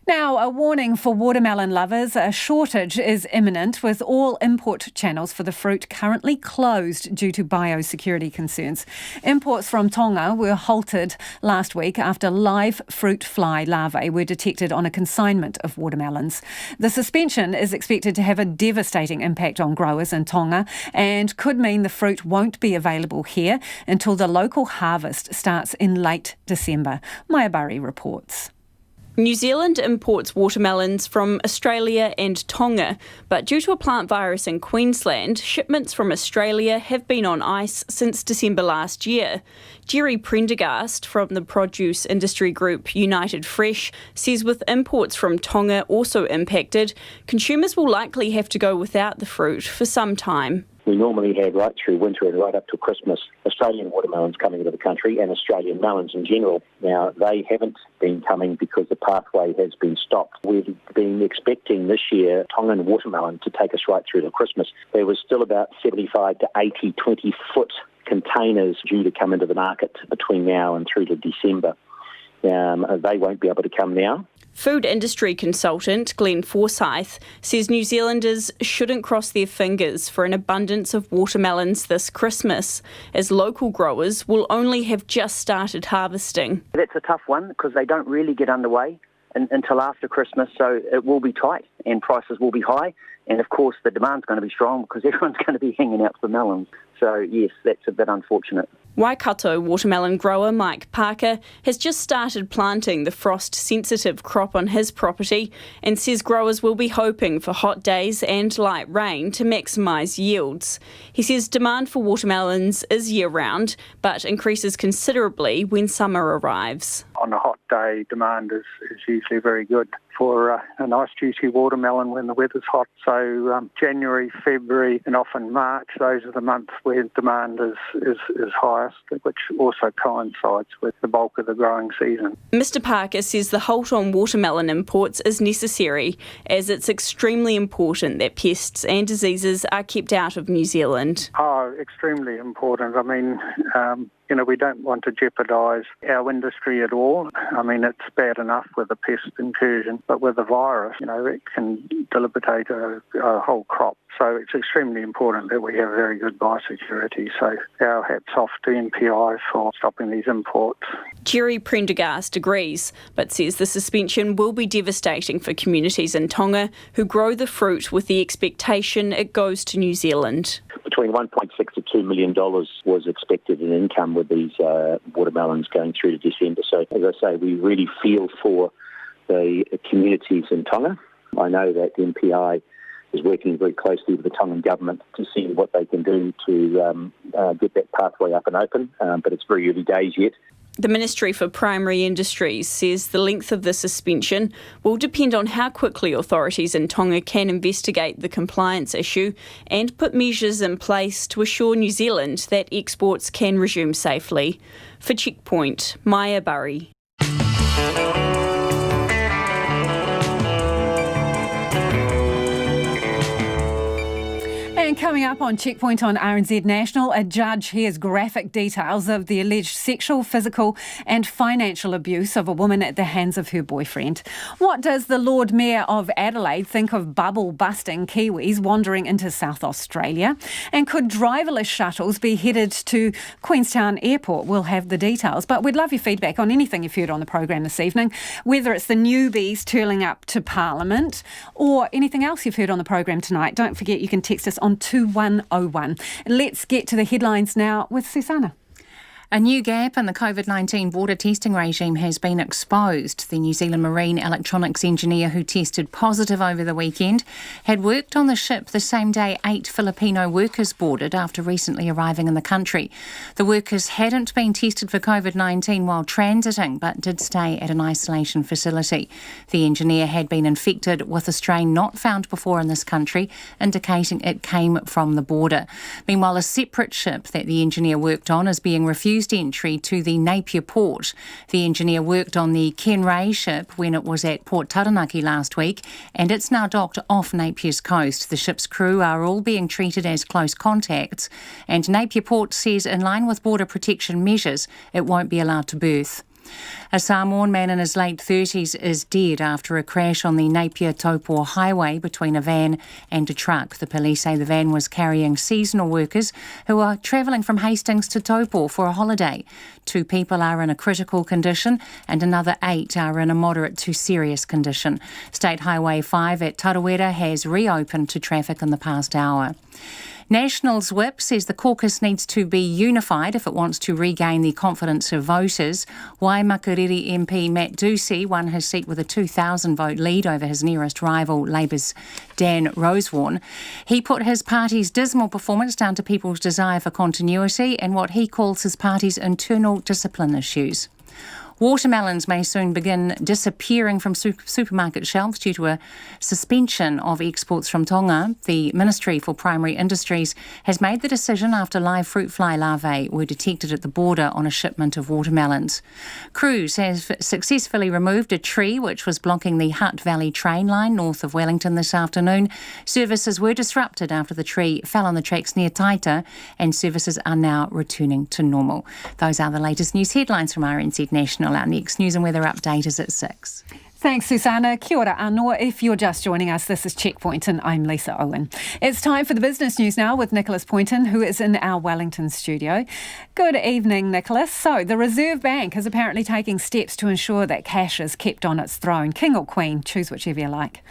Now, a warning for watermelon lovers. A shortage is imminent, with all import channels for the fruit currently closed due to biosecurity concerns. Imports from Tonga were halted last week after live fruit fly larvae were detected on a consignment of watermelons. The suspension is expected to have a devastating impact on growers in Tonga and could mean the fruit won't be available here until the local harvest starts in late December. Maya Burry reports. New Zealand imports watermelons from Australia and Tonga, but due to a plant virus in Queensland, shipments from Australia have been on ice since December last year. Jerry Prendergast from the produce industry group United Fresh says with imports from Tonga also impacted, consumers will likely have to go without the fruit for some time. We normally have right through winter and right up to Christmas Australian watermelons coming into the country and Australian melons in general. Now, they haven't been coming because the pathway has been stopped. We've been expecting this year Tongan watermelon to take us right through to Christmas. There was still about 75 to 80 20-foot containers due to come into the market between now and through to December. They won't be able to come now. Food industry consultant Glenn Forsyth says New Zealanders shouldn't cross their fingers for an abundance of watermelons this Christmas, as local growers will only have just started harvesting. That's a tough one because they don't really get underway until after Christmas, so it will be tight and prices will be high. And of course the demand's going to be strong because everyone's going to be hanging out for melons. So yes, that's a bit unfortunate. Waikato watermelon grower Mike Parker has just started planting the frost-sensitive crop on his property and says growers will be hoping for hot days and light rain to maximise yields. He says demand for watermelons is year-round, but increases considerably when summer arrives. On a hot day, demand is usually very good for a nice juicy watermelon when the weather's hot. So January, February and often March, those are the months where demand is highest, which also coincides with the bulk of the growing season. Mr Parker says the halt on watermelon imports is necessary, as it's extremely important that pests and diseases are kept out of New Zealand. Oh, extremely important. I mean, we don't want to jeopardise our industry at all. I mean, it's bad enough with a pest incursion, but with a virus, it can debilitate a whole crop. So it's extremely important that we have very good biosecurity. So our hats off to NPI for stopping these imports. Jerry Prendergast agrees, but says the suspension will be devastating for communities in Tonga who grow the fruit with the expectation it goes to New Zealand. Between $1.6 to $2 million was expected in income with these watermelons going through to December. So, as I say, we really feel for the communities in Tonga. I know that NPI is working very closely with the Tongan government to see what they can do to get that pathway up and open, but it's very early days yet. The Ministry for Primary Industries says the length of the suspension will depend on how quickly authorities in Tonga can investigate the compliance issue and put measures in place to assure New Zealand that exports can resume safely. For Checkpoint, Maya Burry. And coming up on Checkpoint on RNZ National, a judge hears graphic details of the alleged sexual, physical and financial abuse of a woman at the hands of her boyfriend. What does the Lord Mayor of Adelaide think of bubble-busting Kiwis wandering into South Australia? And could driverless shuttles be headed to Queenstown Airport? We'll have the details, but we'd love your feedback on anything you've heard on the program this evening, whether it's the newbies turning up to Parliament or anything else you've heard on the program tonight. Don't forget you can text us on 2101. Let's get to the headlines now with Susanna. A new gap in the COVID-19 border testing regime has been exposed. The New Zealand marine electronics engineer who tested positive over the weekend had worked on the ship the same day 8 Filipino workers boarded after recently arriving in the country. The workers hadn't been tested for COVID-19 while transiting, but did stay at an isolation facility. The engineer had been infected with a strain not found before in this country, indicating it came from the border. Meanwhile, a separate ship that the engineer worked on is being refused entry to the Napier port. The engineer worked on the Ken Ray ship when it was at Port Taranaki last week, and it's now docked off Napier's coast. The ship's crew are all being treated as close contacts, and Napier Port says in line with border protection measures, it won't be allowed to berth. A Samoan man in his late 30s is dead after a crash on the Napier-Taupo highway between a van and a truck. The police say the van was carrying seasonal workers who are travelling from Hastings to Taupo for a holiday. 2 people are in a critical condition and another 8 are in a moderate to serious condition. State Highway 5 at Tarawera has reopened to traffic in the past hour. Nationals Whip says the caucus needs to be unified if it wants to regain the confidence of voters. Waimakariri MP Matt Ducey won his seat with a 2,000 vote lead over his nearest rival, Labour's Dan Rosewarne. He put his party's dismal performance down to people's desire for continuity and what he calls his party's internal discipline issues. Watermelons may soon begin disappearing from supermarket shelves due to a suspension of exports from Tonga. The Ministry for Primary Industries has made the decision after live fruit fly larvae were detected at the border on a shipment of watermelons. Crews have successfully removed a tree which was blocking the Hutt Valley train line north of Wellington this afternoon. Services were disrupted after the tree fell on the tracks near Taita, and services are now returning to normal. Those are the latest news headlines from RNZ National. Our next news and weather update is at 6. Thanks, Susanna. Kia ora anō. If you're just joining us, this is Checkpoint and I'm Lisa Owen. It's time for the business news now with Nicholas Poynton, who is in our Wellington studio. Good evening, Nicholas. So, the Reserve Bank is apparently taking steps to ensure that cash is kept on its throne. King or Queen, choose whichever you like.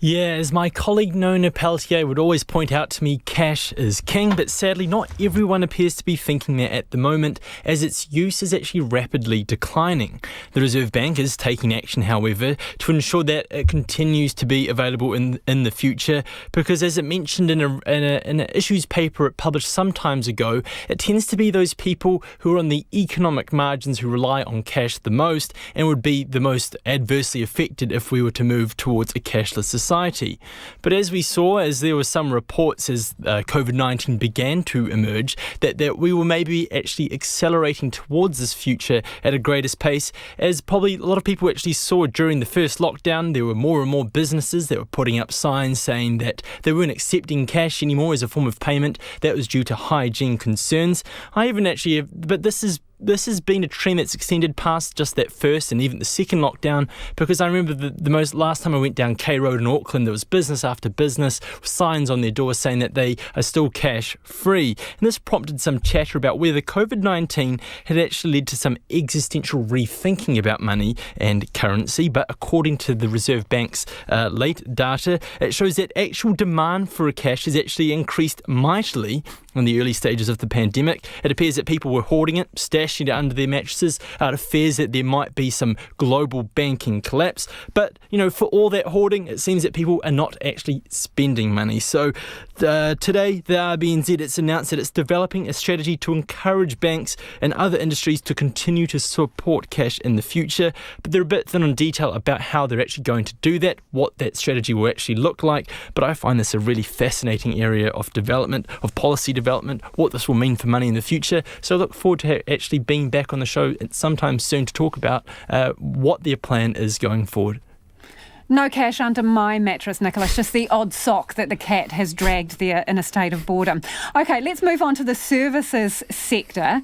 Yeah, as my colleague Nona Peltier would always point out to me, cash is king, but sadly not everyone appears to be thinking that at the moment, as its use is actually rapidly declining. The Reserve Bank is taking action, however, to ensure that it continues to be available in the future, because as it mentioned in an issues paper it published some time ago, it tends to be those people who are on the economic margins who rely on cash the most and would be the most adversely affected if we were to move towards a cashless society. But as we saw, as there were some reports as COVID-19 began to emerge, that we were maybe actually accelerating towards this future at a greater pace, as probably a lot of people actually saw during the first lockdown. There were more and more businesses that were putting up signs saying that they weren't accepting cash anymore as a form of payment. That was due to hygiene concerns. But this has been a trend that's extended past just that first and even the second lockdown, because I remember the last time I went down K Road in Auckland, there was business after business, signs on their doors saying that they are still cash free. And this prompted some chatter about whether COVID-19 had actually led to some existential rethinking about money and currency. But according to the Reserve Bank's late data, it shows that actual demand for cash has actually increased mightily in the early stages of the pandemic. It appears that people were hoarding it, stashing it under their mattresses out of fears that there might be some global banking collapse. But, for all that hoarding, it seems that people are not actually spending money. So today, the RBNZ, it's announced that it's developing a strategy to encourage banks and other industries to continue to support cash in the future. But they're a bit thin on detail about how they're actually going to do that, what that strategy will actually look like. But I find this a really fascinating area of development, of policy development, what this will mean for money in the future. So I look forward to actually being back on the show sometime soon to talk about what their plan is going forward. No cash under my mattress, Nicholas, just the odd sock that the cat has dragged there in a state of boredom. OK, let's move on to the services sector,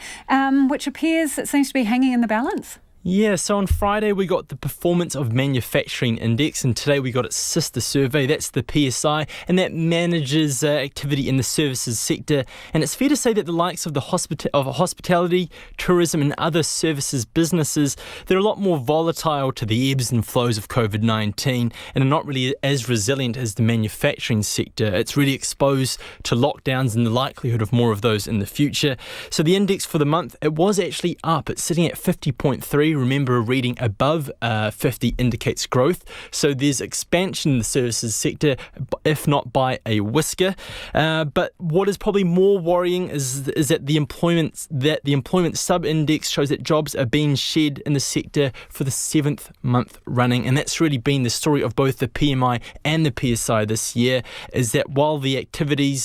which appears it seems to be hanging in the balance. Yeah, so on Friday we got the Performance of Manufacturing Index, and today we got its sister survey, that's the PSI, and that manages activity in the services sector. And it's fair to say that the likes of the hospitality, tourism and other services businesses, they're a lot more volatile to the ebbs and flows of COVID-19 and are not really as resilient as the manufacturing sector. It's really exposed to lockdowns and the likelihood of more of those in the future. So the index for the month, it was actually up. It's sitting at 50.3. Remember, a reading above 50 indicates growth. So there's expansion in the services sector, if not by a whisker. But what is probably more worrying is that the employment sub-index shows that jobs are being shed in the sector for the 7th month running. And that's really been the story of both the PMI and the PSI this year, is that while the activity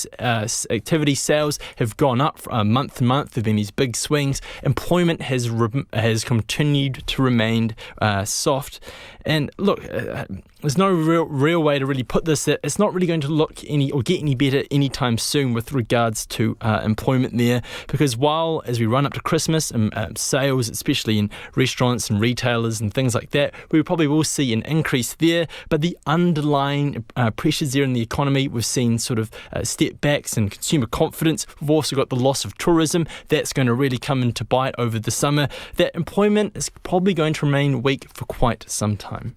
sales have gone up month to month, there have been these big swings, employment has continued to remain soft. And look, there's no real way to really put this, that it's not really going to look get any better anytime soon with regards to employment there, because while as we run up to Christmas and sales, especially in restaurants and retailers and things like that, we probably will see an increase there, but the underlying pressures there in the economy, we've seen sort of step backs in consumer confidence. We've also got the loss of tourism that's going to really come into bite over the summer. That employment is probably going to remain weak for quite some time.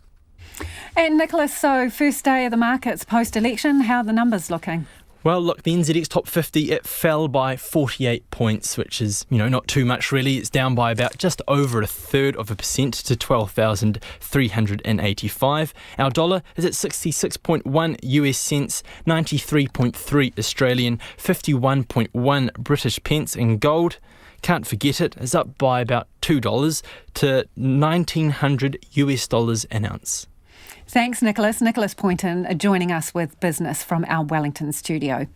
And Nicholas, so first day of the markets post-election, how are the numbers looking? Well, look, the NZX Top 50, it fell by 48 points, which is, not too much really. It's down by about just over 1/3% to 12,385. Our dollar is at 66.1 US cents, 93.3 Australian, 51.1 British pence, and gold, can't forget it, is up by about $2 to $1,900 US an ounce. Thanks, Nicholas. Nicholas Poynton joining us with business from our Wellington studio.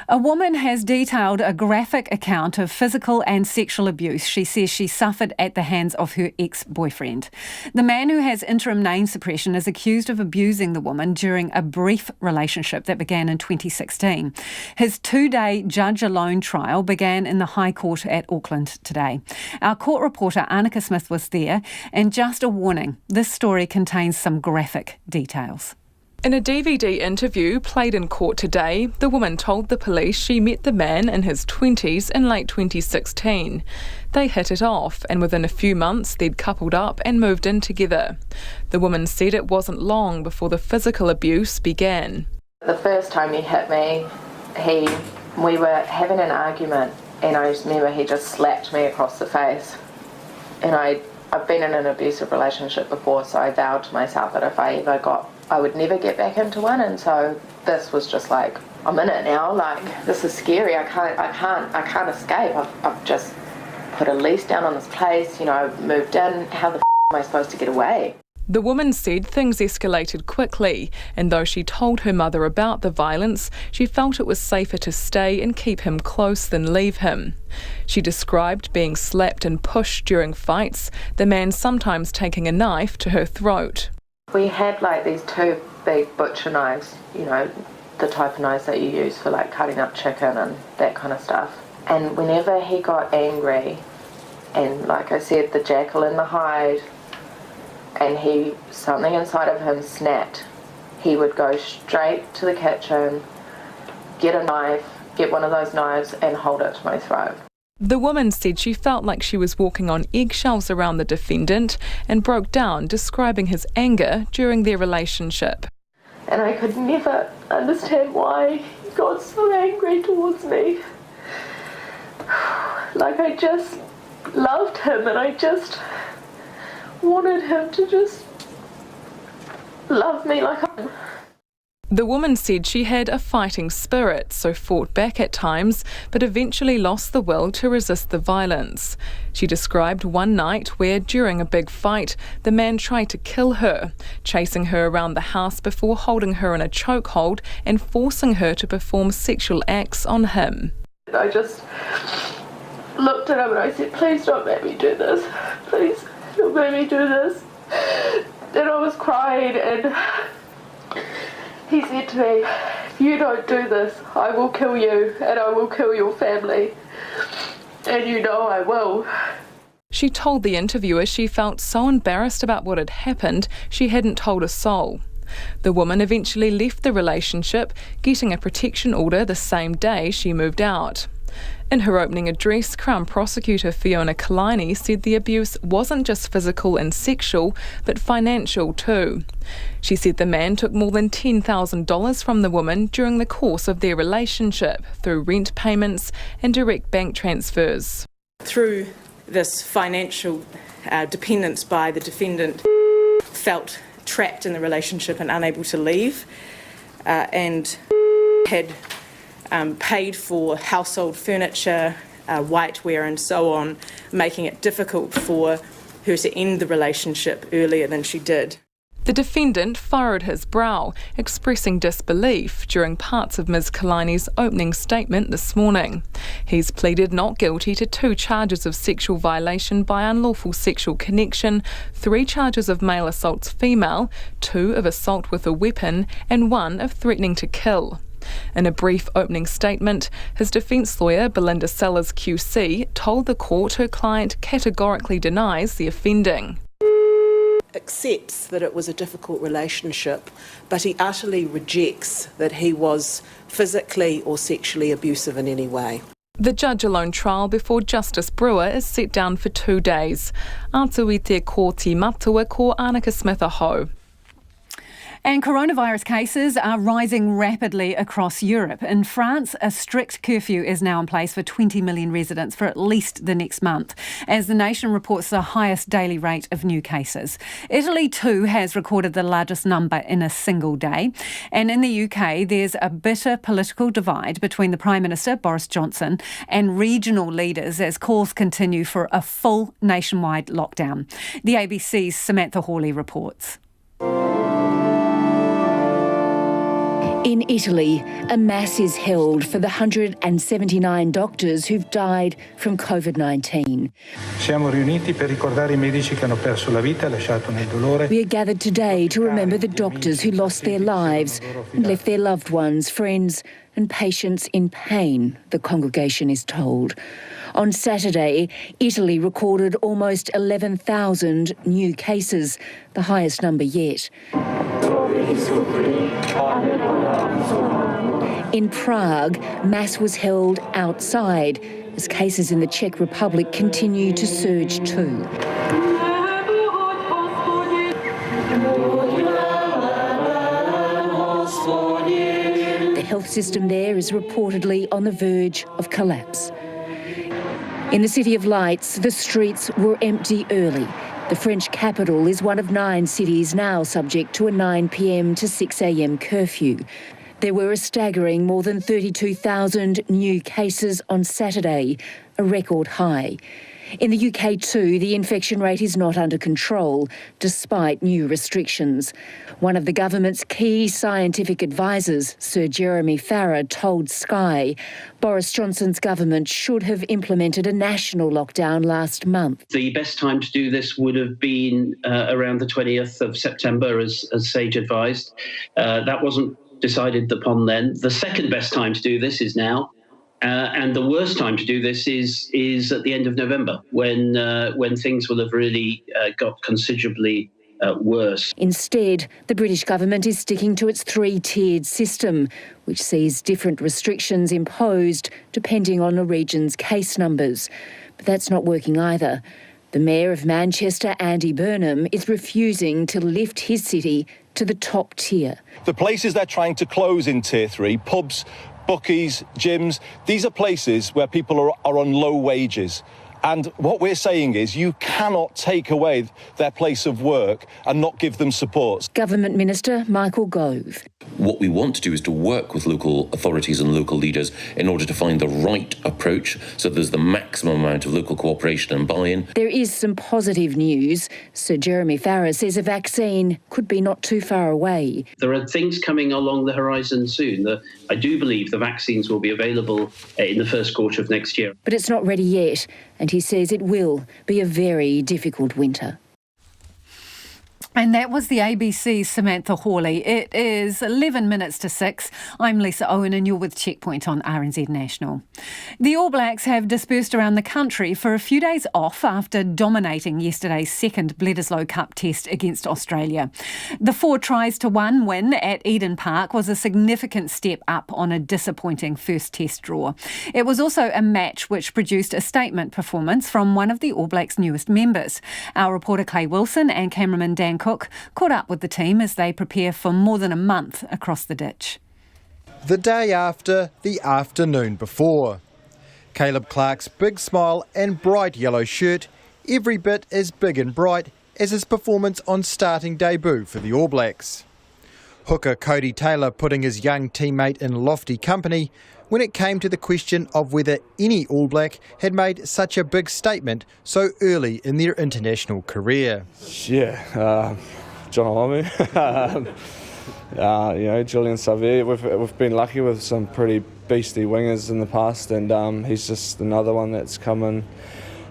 A woman has detailed a graphic account of physical and sexual abuse she says she suffered at the hands of her ex-boyfriend. The man, who has interim name suppression, is accused of abusing the woman during a brief relationship that began in 2016. His 2-day judge-alone trial began in the High Court at Auckland today. Our court reporter Annika Smith was there, and just a warning, this story contains some graphic details. In a DVD interview played in court today, the woman told the police she met the man in his 20s in late 2016. They hit it off, and within a few months they'd coupled up and moved in together. The woman said it wasn't long before the physical abuse began. The first time he hit me, we were having an argument, and I just remember he just slapped me across the face. And I've been in an abusive relationship before, so I vowed to myself that if I would never get back into one, and so this was just like, I'm in it now, like, this is scary, I can't escape. I've just put a lease down on this place, moved in, how the am I supposed to get away? The woman said things escalated quickly, and though she told her mother about the violence, she felt it was safer to stay and keep him close than leave him. She described being slapped and pushed during fights, the man sometimes taking a knife to her throat. We had these 2 big butcher knives, the type of knives that you use for cutting up chicken and that kind of stuff. And whenever he got angry, and like I said, the jackal in the hide, and something inside of him snapped, he would go straight to the kitchen, get a knife, get one of those knives and hold it to my throat. The woman said she felt like she was walking on eggshells around the defendant and broke down, describing his anger during their relationship. And I could never understand why he got so angry towards me. Like, I just loved him and I just wanted him to just love me like I... The woman said she had a fighting spirit, so fought back at times, but eventually lost the will to resist the violence. She described one night where, during a big fight, the man tried to kill her, chasing her around the house before holding her in a chokehold and forcing her to perform sexual acts on him. I just looked at him and I said, please don't make me do this. Please don't make me do this. And I was crying and he said to me, if you don't do this, I will kill you and I will kill your family. And you know I will. She told the interviewer she felt so embarrassed about what had happened, she hadn't told a soul. The woman eventually left the relationship, getting a protection order the same day she moved out. In her opening address, Crown Prosecutor Fiona Kalani said the abuse wasn't just physical and sexual, but financial too. She said the man took more than $10,000 from the woman during the course of their relationship through rent payments and direct bank transfers. Through this financial dependence by the defendant, felt trapped in the relationship and unable to leave, and had paid for household furniture, whiteware and so on, making it difficult for her to end the relationship earlier than she did. The defendant furrowed his brow, expressing disbelief during parts of Ms. Kalani's opening statement this morning. He's pleaded not guilty to 2 charges of sexual violation by unlawful sexual connection, 3 charges of male assaults female, 2 of assault with a weapon, and 1 of threatening to kill. In a brief opening statement, his defence lawyer, Belinda Sellers QC, told the court her client categorically denies the offending. Accepts that it was a difficult relationship, but he utterly rejects that he was physically or sexually abusive in any way. The judge-alone trial before Justice Brewer is set down for 2 days. Atu i te ko ti matua ko Annika Smith aho. And coronavirus cases are rising rapidly across Europe. In France, a strict curfew is now in place for 20 million residents for at least the next month, as the nation reports the highest daily rate of new cases. Italy too has recorded the largest number in a single day. And in the UK, there's a bitter political divide between the Prime Minister, Boris Johnson, and regional leaders as calls continue for a full nationwide lockdown. The ABC's Samantha Hawley reports. In Italy, a mass is held for the 179 doctors who've died from COVID-19. Siamo riuniti per ricordare I medici che hanno perso la vita, lasciato nel dolore. We are gathered today to remember the doctors who lost their lives and left their loved ones, friends and patients in pain, the congregation is told. On Saturday, Italy recorded almost 11,000 new cases, the highest number yet. In Prague, Mass was held outside as cases in the Czech Republic continue to surge too. The health system there is reportedly on the verge of collapse. In the City of Lights, the streets were empty early. The French capital is one of 9 cities now subject to a 9 p.m. to 6 a.m. curfew. There were a staggering more than 32,000 new cases on Saturday, a record high. In the UK too, the infection rate is not under control, despite new restrictions. One of the government's key scientific advisors, Sir Jeremy Farrar, told Sky Boris Johnson's government should have implemented a national lockdown last month. The best time to do this would have been around the 20th of September, as Sage advised. That wasn't decided upon then. The second best time to do this is now. And the worst time to do this is at the end of November, when things will have really got considerably worse. Instead, the British government is sticking to its 3-tiered system, which sees different restrictions imposed depending on a region's case numbers. But that's not working either. The Mayor of Manchester, Andy Burnham, is refusing to lift his city to the top tier. The places they're trying to close in Tier 3, pubs, bookies, gyms. These are places where people are on low wages. And what we're saying is you cannot take away their place of work and not give them support. Government Minister Michael Gove. What we want to do is to work with local authorities and local leaders in order to find the right approach so there's the maximum amount of local cooperation and buy-in. There is some positive news. Sir Jeremy Farrar says a vaccine could be not too far away. There are things coming along the horizon soon. I do believe the vaccines will be available in the first quarter of next year. But it's not ready yet, and he says it will be a very difficult winter. And that was the ABC's Samantha Hawley. It is 11 minutes to 6. I'm Lisa Owen and you're with Checkpoint on RNZ National. The All Blacks have dispersed around the country for a few days off after dominating yesterday's second Bledisloe Cup test against Australia. The 4-1 win at Eden Park was a significant step up on a disappointing first test draw. It was also a match which produced a statement performance from one of the All Blacks' newest members. Our reporter Clay Wilson and cameraman Dan Cook caught up with the team as they prepare for more than a month across the ditch. The day after, the afternoon before. Caleb Clark's big smile and bright yellow shirt, every bit as big and bright as his performance on starting debut for the All Blacks. Hooker Cody Taylor putting his young teammate in lofty company when it came to the question of whether any All Black had made such a big statement so early in their international career. Yeah, John Olomu, Julian Savea. We've been lucky with some pretty beastly wingers in the past, and he's just another one that's come in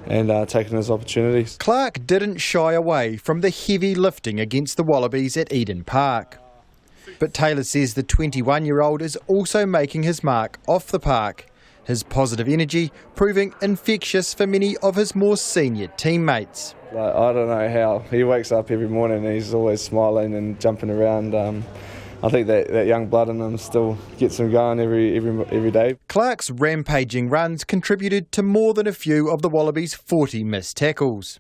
and taken his opportunities. Clark didn't shy away from the heavy lifting against the Wallabies at Eden Park. But Taylor says the 21-year-old is also making his mark off the park, his positive energy proving infectious for many of his more senior teammates. I don't know how. He wakes up every morning and he's always smiling and jumping around. I think that young blood in him still gets him going every day. Clark's rampaging runs contributed to more than a few of the Wallabies' 40 missed tackles.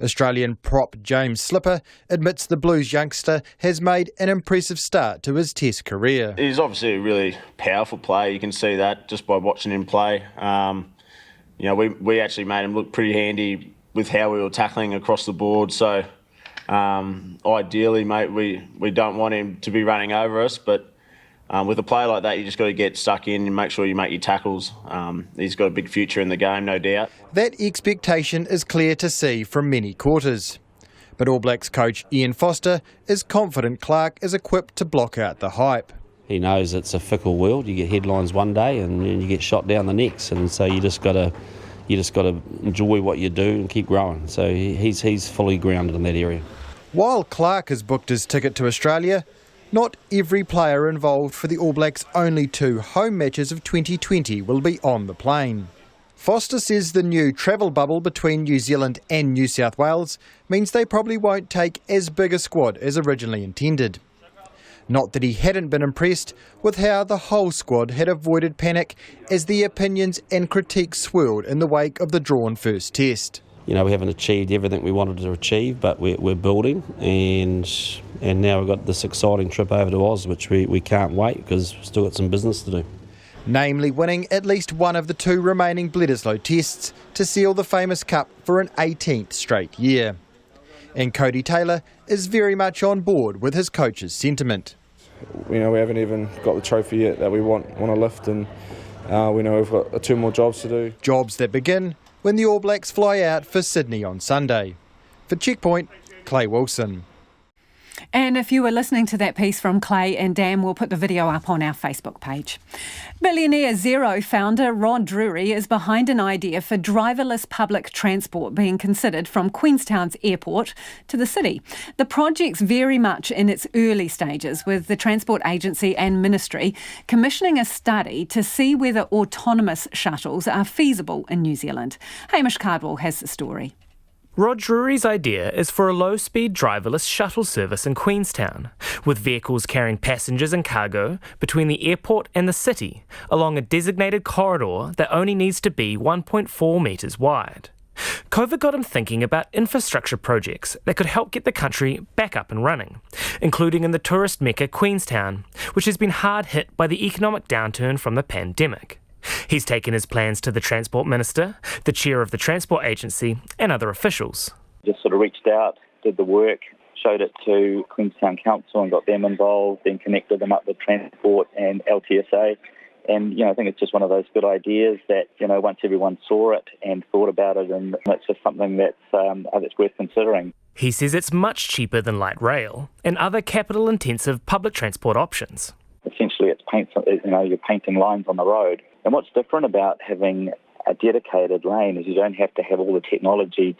Australian prop James Slipper admits the Blues youngster has made an impressive start to his Test career. He's obviously a really powerful player. You can see that just by watching him play. We actually made him look pretty handy with how we were tackling across the board. So ideally, mate, we don't want him to be running over us, but with a player like that, you just got to get stuck in and make sure you make your tackles. He's got a big future in the game, no doubt. That expectation is clear to see from many quarters. But All Blacks coach Ian Foster is confident Clark is equipped to block out the hype. He knows it's a fickle world. You get headlines one day and you get shot down the next, and so you just got to enjoy what you do and keep growing. So he's fully grounded in that area. While Clark has booked his ticket to Australia, not every player involved for the All Blacks' only 2 home matches of 2020 will be on the plane. Foster says the new travel bubble between New Zealand and New South Wales means they probably won't take as big a squad as originally intended. Not that he hadn't been impressed with how the whole squad had avoided panic as the opinions and critiques swirled in the wake of the drawn first test. We haven't achieved everything we wanted to achieve, but we're building, and now we've got this exciting trip over to Oz, which we can't wait because we've still got some business to do. Namely winning at least one of the 2 remaining Bledisloe tests to seal the famous cup for an 18th straight year. And Cody Taylor is very much on board with his coach's sentiment. We haven't even got the trophy yet that we want to lift, and we know we've got 2 more jobs to do. Jobs that begin when the All Blacks fly out for Sydney on Sunday. For Checkpoint, Clay Wilson. And if you were listening to that piece from Clay and Dan, we'll put the video up on our Facebook page. Billionaire Xero founder Rod Drury is behind an idea for driverless public transport being considered from Queenstown's airport to the city. The project's very much in its early stages, with the Transport Agency and Ministry commissioning a study to see whether autonomous shuttles are feasible in New Zealand. Hamish Cardwell has the story. Rod Drury's idea is for a low-speed driverless shuttle service in Queenstown, with vehicles carrying passengers and cargo between the airport and the city, along a designated corridor that only needs to be 1.4 metres wide. COVID got him thinking about infrastructure projects that could help get the country back up and running, including in the tourist mecca Queenstown, which has been hard hit by the economic downturn from the pandemic. He's taken his plans to the Transport Minister, the chair of the Transport Agency, and other officials. Just sort of reached out, did the work, showed it to Queenstown Council and got them involved, then connected them up with Transport and LTSA. And, I think it's just one of those good ideas that, once everyone saw it and thought about it, and it's just something that's worth considering. He says it's much cheaper than light rail and other capital-intensive public transport options. Essentially, you're painting lines on the road. And what's different about having a dedicated lane is you don't have to have all the technology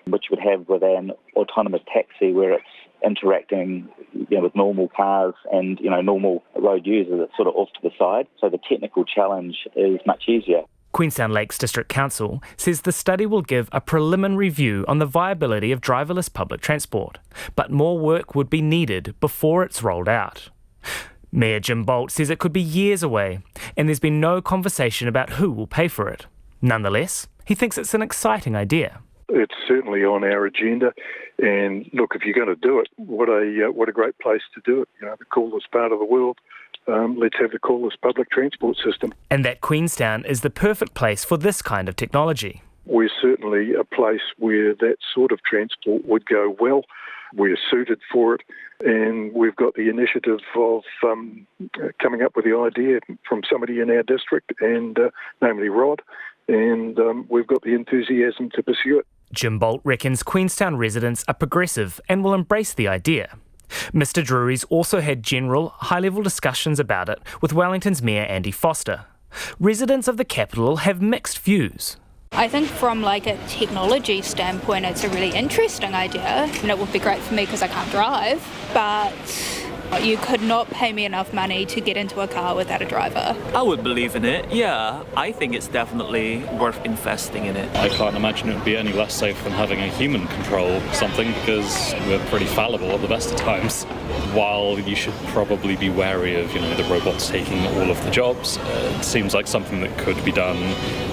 which you would have with an autonomous taxi where it's interacting with normal cars and normal road users. It's sort of off to the side. So the technical challenge is much easier. Queenstown Lakes District Council says the study will give a preliminary view on the viability of driverless public transport, but more work would be needed before it's rolled out. Mayor Jim Bolt says it could be years away, and there's been no conversation about who will pay for it. Nonetheless, he thinks it's an exciting idea. It's certainly on our agenda, and look, if you're going to do it, what a great place to do it. The coolest part of the world. Let's have the coolest public transport system. And that Queenstown is the perfect place for this kind of technology. We're certainly a place where that sort of transport would go well. We're suited for it, and we've got the initiative of coming up with the idea from somebody in our district, and namely Rod, and we've got the enthusiasm to pursue it. Jim Bolt reckons Queenstown residents are progressive and will embrace the idea. Mr Drury's also had general, high-level discussions about it with Wellington's Mayor Andy Foster. Residents of the capital have mixed views. I think from a technology standpoint, it's a really interesting idea, and it would be great for me because I can't drive, but you could not pay me enough money to get into a car without a driver. I would believe in it, yeah. I think it's definitely worth investing in it. I can't imagine it would be any less safe than having a human control something, because we're pretty fallible at the best of times. While you should probably be wary of, the robots taking all of the jobs, it seems like something that could be done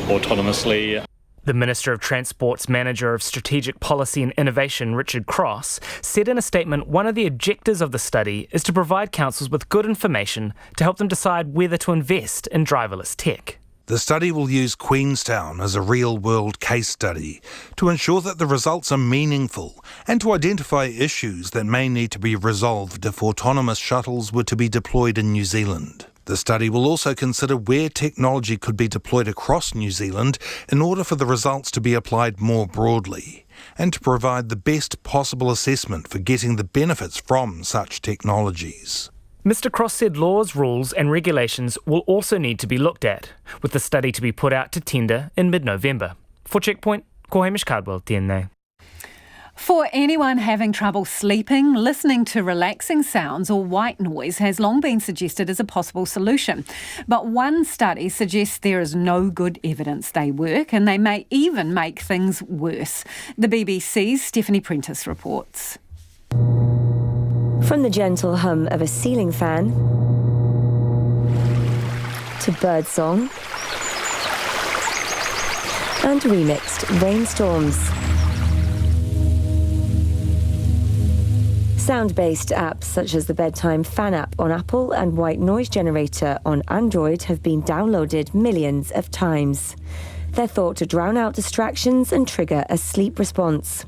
autonomously. The Minister of Transport's Manager of Strategic Policy and Innovation, Richard Cross, said in a statement one of the objectives of the study is to provide councils with good information to help them decide whether to invest in driverless tech. The study will use Queenstown as a real-world case study to ensure that the results are meaningful and to identify issues that may need to be resolved if autonomous shuttles were to be deployed in New Zealand. The study will also consider where technology could be deployed across New Zealand in order for the results to be applied more broadly and to provide the best possible assessment for getting the benefits from such technologies. Mr Cross said laws, rules and regulations will also need to be looked at, with the study to be put out to tender in mid-November. For Checkpoint, ko Hamish Cardwell, tēnei. For anyone having trouble sleeping, listening to relaxing sounds or white noise has long been suggested as a possible solution. But one study suggests there is no good evidence they work, and they may even make things worse. The BBC's Stephanie Prentice reports. From the gentle hum of a ceiling fan to birdsong and remixed rainstorms. Sound-based apps such as the Bedtime Fan app on Apple and White Noise Generator on Android have been downloaded millions of times. They're thought to drown out distractions and trigger a sleep response.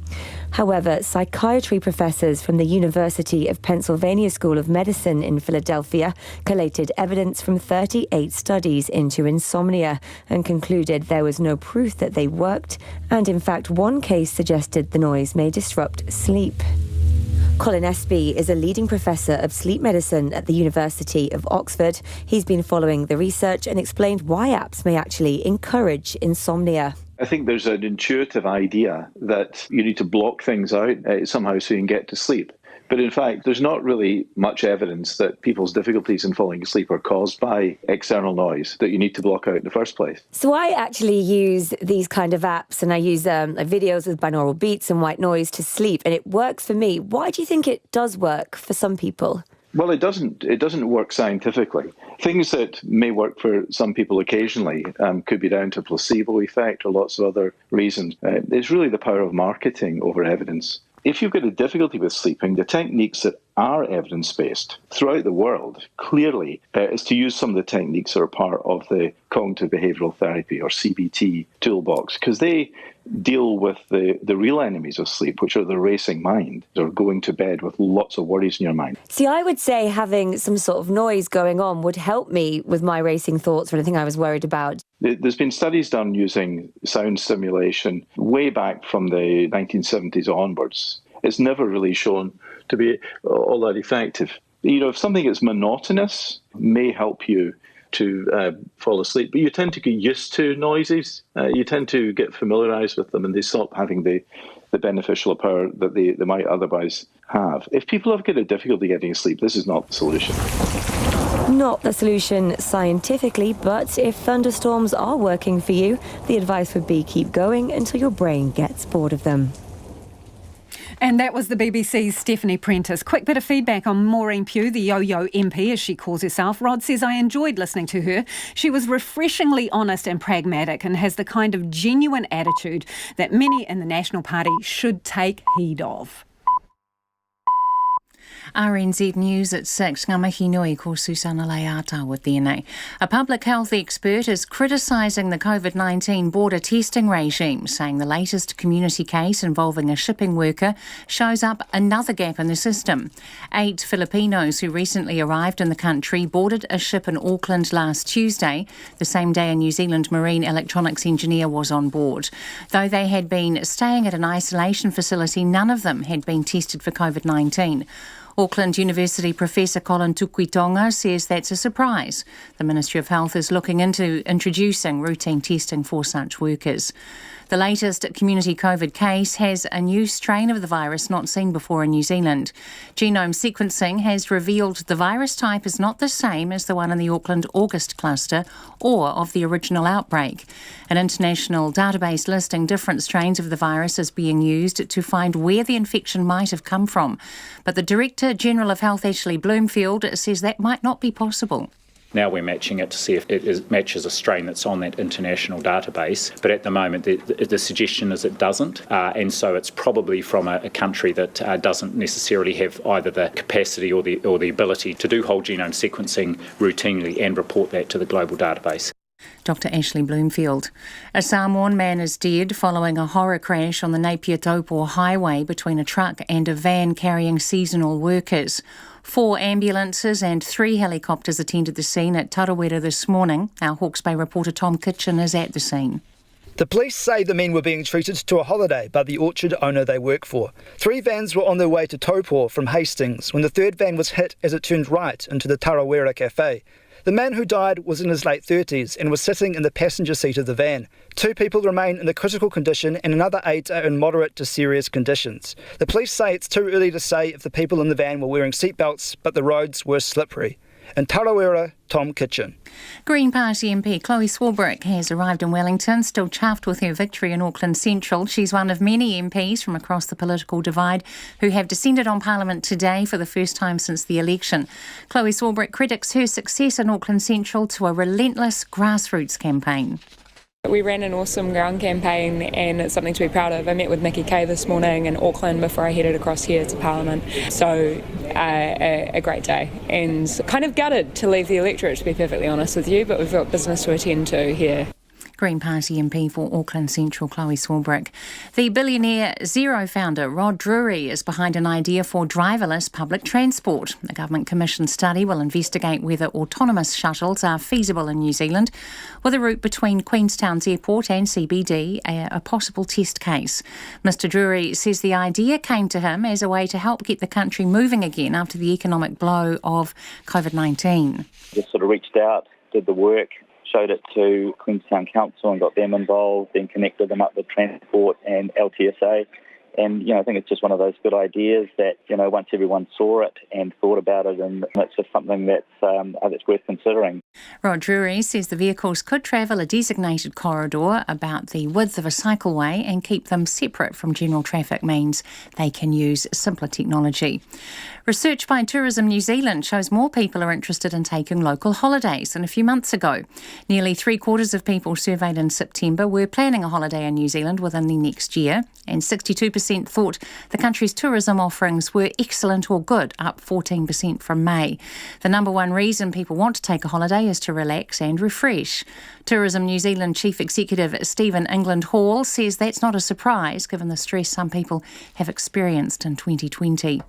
However, psychiatry professors from the University of Pennsylvania School of Medicine in Philadelphia collated evidence from 38 studies into insomnia and concluded there was no proof that they worked, and in fact one case suggested the noise may disrupt sleep. Colin Espy is a leading professor of sleep medicine at the University of Oxford. He's been following the research and explained why apps may actually encourage insomnia. I think there's an intuitive idea that you need to block things out somehow so you can get to sleep. But in fact, there's not really much evidence that people's difficulties in falling asleep are caused by external noise that you need to block out in the first place. So I actually use these kind of apps, and I use videos with binaural beats and white noise to sleep, and it works for me. Why do you think it does work for some people? Well, it doesn't. It doesn't work scientifically. Things that may work for some people occasionally could be down to placebo effect or lots of other reasons. It's really the power of marketing over evidence. If you've got a difficulty with sleeping, the techniques that are evidence-based throughout the world, clearly, is to use some of the techniques that are part of the cognitive behavioural therapy, or CBT, toolbox, because they deal with the real enemies of sleep, which are the racing mind, or going to bed with lots of worries in your mind. See, I would say having some sort of noise going on would help me with my racing thoughts or anything I was worried about. There's been studies done using sound stimulation way back from the 1970s onwards. It's never really shown to be all that effective. If something is monotonous, may help you to fall asleep, but you tend to get used to noises. You tend to get familiarised with them, and they stop having the beneficial power that they might otherwise have. If people have got a difficulty getting asleep, this is not the solution. Not the solution scientifically, but if thunderstorms are working for you, the advice would be keep going until your brain gets bored of them. And that was the BBC's Stephanie Prentice. Quick bit of feedback on Maureen Pugh, the Yo-Yo MP, as she calls herself. Rod says, I enjoyed listening to her. She was refreshingly honest and pragmatic and has the kind of genuine attitude that many in the National Party should take heed of. RNZ News at 6. Ngā mihi nui ko Susana Leata with DNA. A public health expert is criticising the COVID-19 border testing regime, saying the latest community case involving a shipping worker shows up another gap in the system. 8 Filipinos who recently arrived in the country boarded a ship in Auckland last Tuesday, the same day a New Zealand marine electronics engineer was on board. Though they had been staying at an isolation facility, none of them had been tested for COVID-19. Auckland University Professor Colin Tukuitonga says that's a surprise. The Ministry of Health is looking into introducing routine testing for such workers. The latest community COVID case has a new strain of the virus not seen before in New Zealand. Genome sequencing has revealed the virus type is not the same as the one in the Auckland August cluster or of the original outbreak. An international database listing different strains of the virus is being used to find where the infection might have come from. But the Director General of Health, Ashley Bloomfield, says that might not be possible. Now we're matching it to see if it matches a strain that's on that international database. But at the moment, the suggestion is it doesn't. And so it's probably from a country that doesn't necessarily have either the capacity or the ability to do whole genome sequencing routinely and report that to the global database. Dr. Ashley Bloomfield. A Samoan man is dead following a horror crash on the Napier-Taupo highway between a truck and a van carrying seasonal workers. 4 ambulances and 3 helicopters attended the scene at Tarawera this morning. Our Hawke's Bay reporter Tom Kitchen is at the scene. The police say the men were being treated to a holiday by the orchard owner they work for. 3 vans were on their way to Taupo from Hastings when the third van was hit as it turned right into the Tarawera cafe. The man who died was in his late 30s and was sitting in the passenger seat of the van. 2 people remain in a critical condition and another 8 are in moderate to serious conditions. The police say it's too early to say if the people in the van were wearing seatbelts, but the roads were slippery. In Tarawera, Tom Kitchen. Green Party MP Chloe Swarbrick has arrived in Wellington, still chuffed with her victory in Auckland Central. She's one of many MPs from across the political divide who have descended on Parliament today for the first time since the election. Chloe Swarbrick credits her success in Auckland Central to a relentless grassroots campaign. We ran an awesome ground campaign and it's something to be proud of. I met with Mickey Kay this morning in Auckland before I headed across here to Parliament. So a great day and kind of gutted to leave the electorate, to be perfectly honest with you, but we've got business to attend to here. Green Party MP for Auckland Central, Chloe Swarbrick. The billionaire Xero founder Rod Drury is behind an idea for driverless public transport. A government-commissioned study will investigate whether autonomous shuttles are feasible in New Zealand, with a route between Queenstown's airport and CBD a possible test case. Mr Drury says the idea came to him as a way to help get the country moving again after the economic blow of COVID-19. Just sort of reached out, did the work, showed it to Queenstown Council and got them involved, then connected them up with Transport and LTSA. And, I think it's just one of those good ideas that, once everyone saw it and thought about it, and it's just something that's worth considering. Rod Drury says the vehicles could travel a designated corridor about the width of a cycleway and keep them separate from general traffic means they can use simpler technology. Research by Tourism New Zealand shows more people are interested in taking local holidays than a few months ago. Nearly 3/4 of people surveyed in September were planning a holiday in New Zealand within the next year, and 62% thought the country's tourism offerings were excellent or good, up 14% from May. The number one reason people want to take a holiday is to relax and refresh. Tourism New Zealand Chief Executive Stephen England Hall says that's not a surprise given the stress some people have experienced in 2020.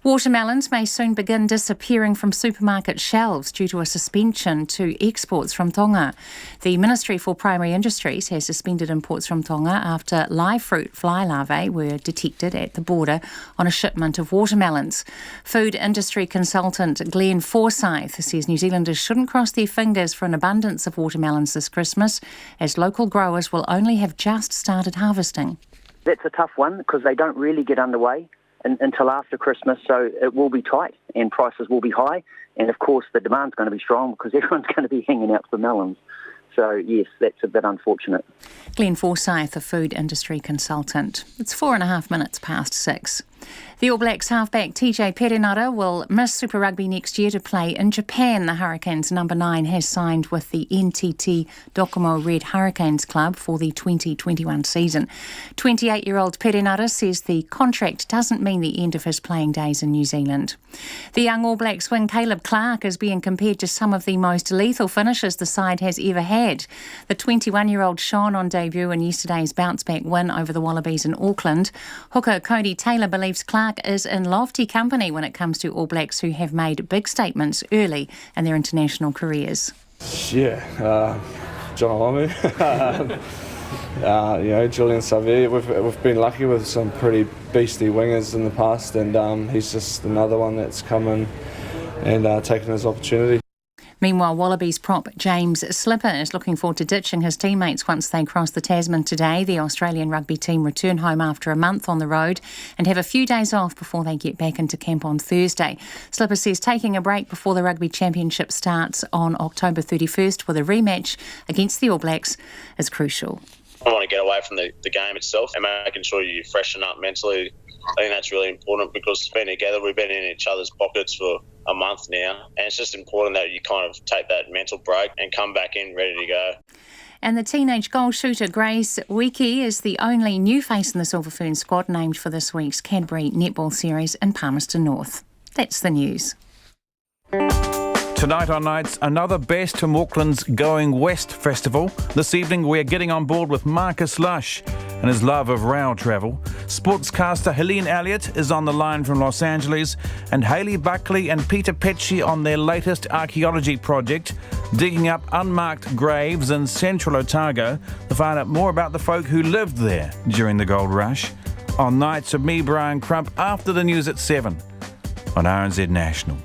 Watermelons may soon begin disappearing from supermarket shelves due to a suspension to exports from Tonga. The Ministry for Primary Industries has suspended imports from Tonga after live fruit fly larvae were detected at the border on a shipment of watermelons. Food industry consultant Glenn Forsyth says New Zealanders shouldn't cross their fingers for an abundance of watermelons this Christmas, as local growers will only have just started harvesting. That's a tough one because they don't really get underway until after Christmas, so it will be tight and prices will be high, and of course the demand's going to be strong because everyone's going to be hanging out for melons. So yes, that's a bit unfortunate. Glenn Forsyth, a food industry consultant. It's 4.5 minutes past 6. The All Blacks halfback TJ Perenara will miss Super Rugby next year to play in Japan. The Hurricanes' number 9 has signed with the NTT Docomo Red Hurricanes club for the 2021 season. 28-year-old Perenara says the contract doesn't mean the end of his playing days in New Zealand. The young All Blacks wing Caleb Clarke is being compared to some of the most lethal finishes the side has ever had. The 21-year-old shone on debut in yesterday's bounce-back win over the Wallabies in Auckland. Hooker Cody Taylor believes Clarke is in lofty company when it comes to All Blacks who have made big statements early in their international careers. Yeah, John Olamu, Julian Savea. We've been lucky with some pretty beastly wingers in the past, and he's just another one that's come in and taken his opportunity. Meanwhile, Wallabies prop James Slipper is looking forward to ditching his teammates once they cross the Tasman today. The Australian rugby team return home after a month on the road and have a few days off before they get back into camp on Thursday. Slipper says taking a break before the Rugby Championship starts on October 31st with a rematch against the All Blacks is crucial. I want to get away from the game itself and making sure you freshen up mentally. I think that's really important because being together, we've been in each other's pockets for a month now, and it's just important that you kind of take that mental break and come back in ready to go. And the teenage goal shooter Grace Wiki is the only new face in the Silver Fern squad named for this week's Cadbury Netball Series in Palmerston North. That's the news. Tonight on Nights, another best from Auckland's Going West festival. This evening we're getting on board with Marcus Lush and his love of rail travel. Sportscaster Helene Elliott is on the line from Los Angeles, and Hayley Buckley and Peter Pesci on their latest archaeology project, digging up unmarked graves in central Otago to find out more about the folk who lived there during the gold rush. On Nights with me, Brian Crump, after the news at 7 on RNZ National.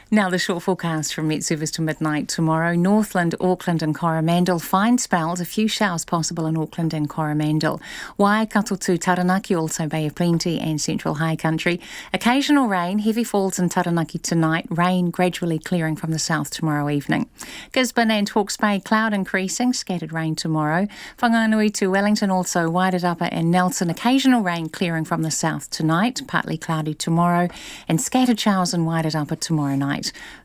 Now the short forecast from Met Service to midnight tomorrow. Northland, Auckland and Coromandel. Fine spells, a few showers possible in Auckland and Coromandel. Waikato to Taranaki, also Bay of Plenty and Central High Country. Occasional rain, heavy falls in Taranaki tonight. Rain gradually clearing from the south tomorrow evening. Gisborne and Hawke's Bay, cloud increasing, scattered rain tomorrow. Whanganui to Wellington, also Wairarapa and Nelson. Occasional rain clearing from the south tonight. Partly cloudy tomorrow and scattered showers in Wairarapa tomorrow night.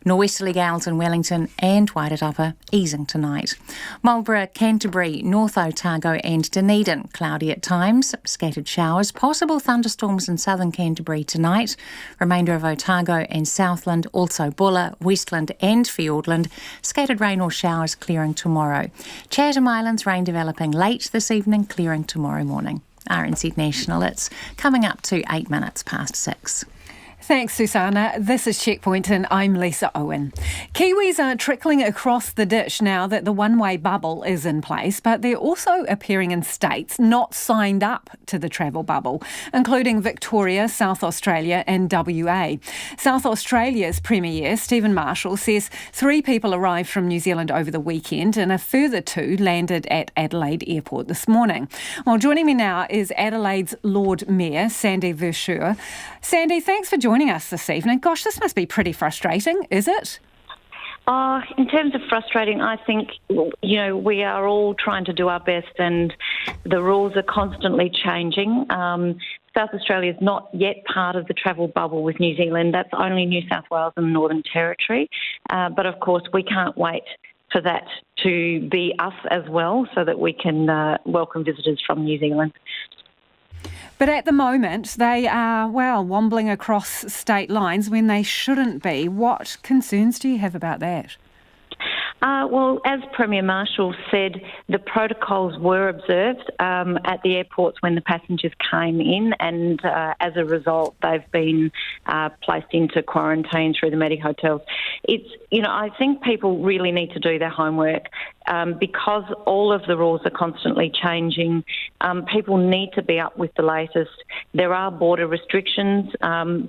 Norwesterly gales in Wellington and Wairarapa easing tonight. Marlborough, Canterbury, North Otago and Dunedin cloudy at times, scattered showers, possible thunderstorms in southern Canterbury tonight. Remainder of Otago and Southland, also Bulla, Westland and Fiordland, scattered rain or showers clearing tomorrow. Chatham Islands rain developing late this evening, clearing tomorrow morning. RNZ National, it's coming up to 8 minutes past 6. Thanks, Susanna. This is Checkpoint and I'm Lisa Owen. Kiwis are trickling across the dish now that the one-way bubble is in place, but they're also appearing in states not signed up to the travel bubble, including Victoria, South Australia and WA. South Australia's Premier, Stephen Marshall, says 3 people arrived from New Zealand over the weekend and a further 2 landed at Adelaide Airport this morning. Well, joining me now is Adelaide's Lord Mayor, Sandy Verschure. Sandy, thanks for joining us this evening. Gosh, this must be pretty frustrating, is it? In terms of frustrating, I think, we are all trying to do our best and the rules are constantly changing. South Australia is not yet part of the travel bubble with New Zealand. That's only New South Wales and the Northern Territory. But of course, we can't wait for that to be us as well so that we can welcome visitors from New Zealand. But at the moment, they are, wobbling across state lines when they shouldn't be. What concerns do you have about that? Well, as Premier Marshall said, the protocols were observed at the airports when the passengers came in, and as a result, they've been placed into quarantine through the Medi hotels. I think people really need to do their homework because all of the rules are constantly changing. People need to be up with the latest. There are border restrictions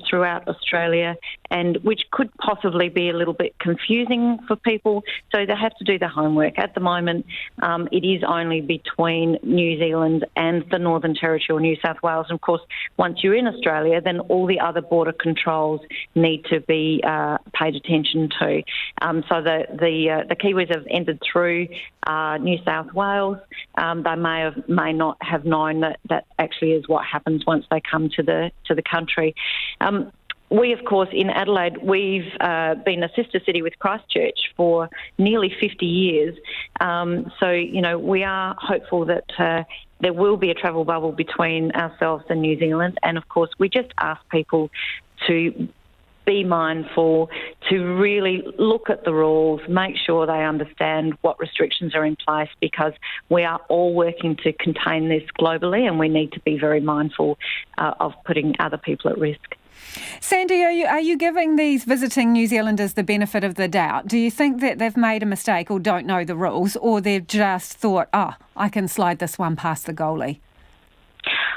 throughout Australia, and which could possibly be a little bit confusing for people. So they have to do their homework. At the moment, it is only between New Zealand and the Northern Territory or New South Wales. And of course, once you're in Australia, then all the other border controls need to be paid attention to. So the Kiwis have entered through New South Wales. They may not have known that actually is what happens once they come to the country. We, of course, in Adelaide, we've been a sister city with Christchurch for nearly 50 years. So, we are hopeful that there will be a travel bubble between ourselves and New Zealand. And, of course, we just ask people to be mindful, to really look at the rules, make sure they understand what restrictions are in place, because we are all working to contain this globally and we need to be very mindful of putting other people at risk. Sandy, are you giving these visiting New Zealanders the benefit of the doubt? Do you think that they've made a mistake or don't know the rules, or they've just thought, I can slide this one past the goalie?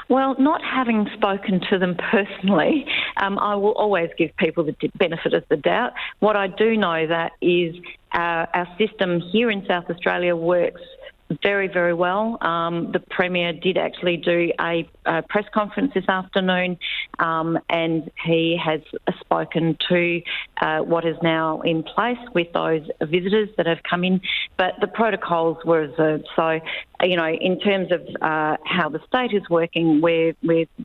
Well, not having spoken to them personally, I will always give people the benefit of the doubt. What I do know that is our system here in South Australia works very, very well. The Premier did actually do a press conference this afternoon, and he has spoken to what is now in place with those visitors that have come in. But the protocols were observed. So, in terms of how the state is working, we're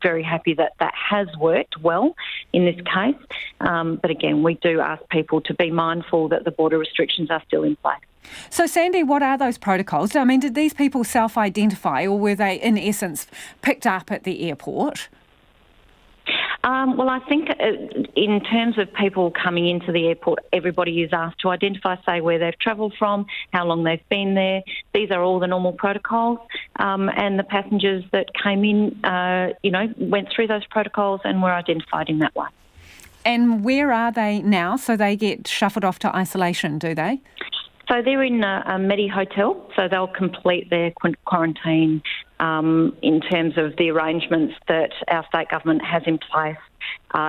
very happy that has worked well in this case. But again, we do ask people to be mindful that the border restrictions are still in place. So, Sandy, what are those protocols? I mean, did these people self-identify, or were they, in essence, picked up at the airport? Well, I think in terms of people coming into the airport, everybody is asked to identify, say, where they've travelled from, how long they've been there. These are all the normal protocols. And the passengers that came in, went through those protocols and were identified in that way. And where are they now? So they get shuffled off to isolation, do they? So they're in a Medi hotel, so they'll complete their quarantine in terms of the arrangements that our state government has in place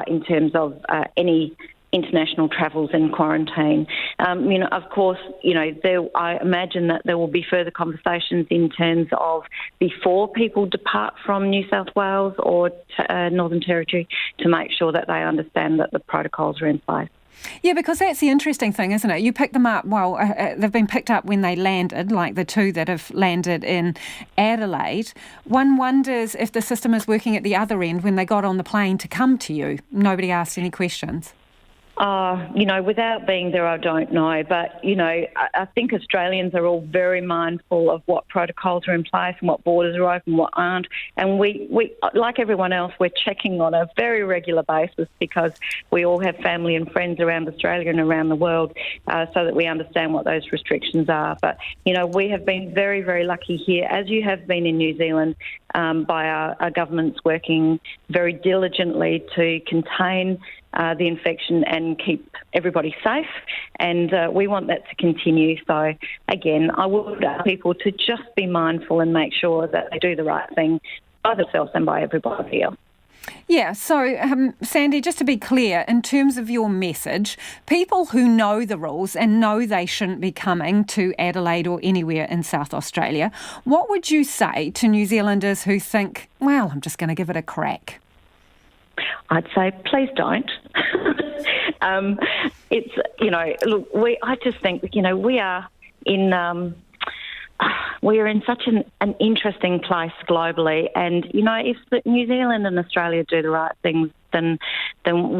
in terms of any international travels and quarantine. Of course, I imagine that there will be further conversations in terms of before people depart from New South Wales or Northern Territory to make sure that they understand that the protocols are in place. Yeah, because that's the interesting thing, isn't it? You pick them up, they've been picked up when they landed, like the two that have landed in Adelaide. One wonders if the system is working at the other end when they got on the plane to come to you. Nobody asked any questions. Without being there, I don't know. But, I think Australians are all very mindful of what protocols are in place and what borders are open, what aren't. And we like everyone else, we're checking on a very regular basis because we all have family and friends around Australia and around the world so that we understand what those restrictions are. But, we have been very, very lucky here, as you have been in New Zealand, by our governments working very diligently to contain the infection and keep everybody safe, and we want that to continue. So again, I would ask people to just be mindful and make sure that they do the right thing by themselves and by everybody else. Yeah, so Sandy, just to be clear, in terms of your message, people who know the rules and know they shouldn't be coming to Adelaide or anywhere in South Australia, what would you say to New Zealanders who think, well, I'm just going to give it a crack? I'd say please don't. It's, look, I just think, we are in... we are in such an interesting place globally, and if New Zealand and Australia do the right things, then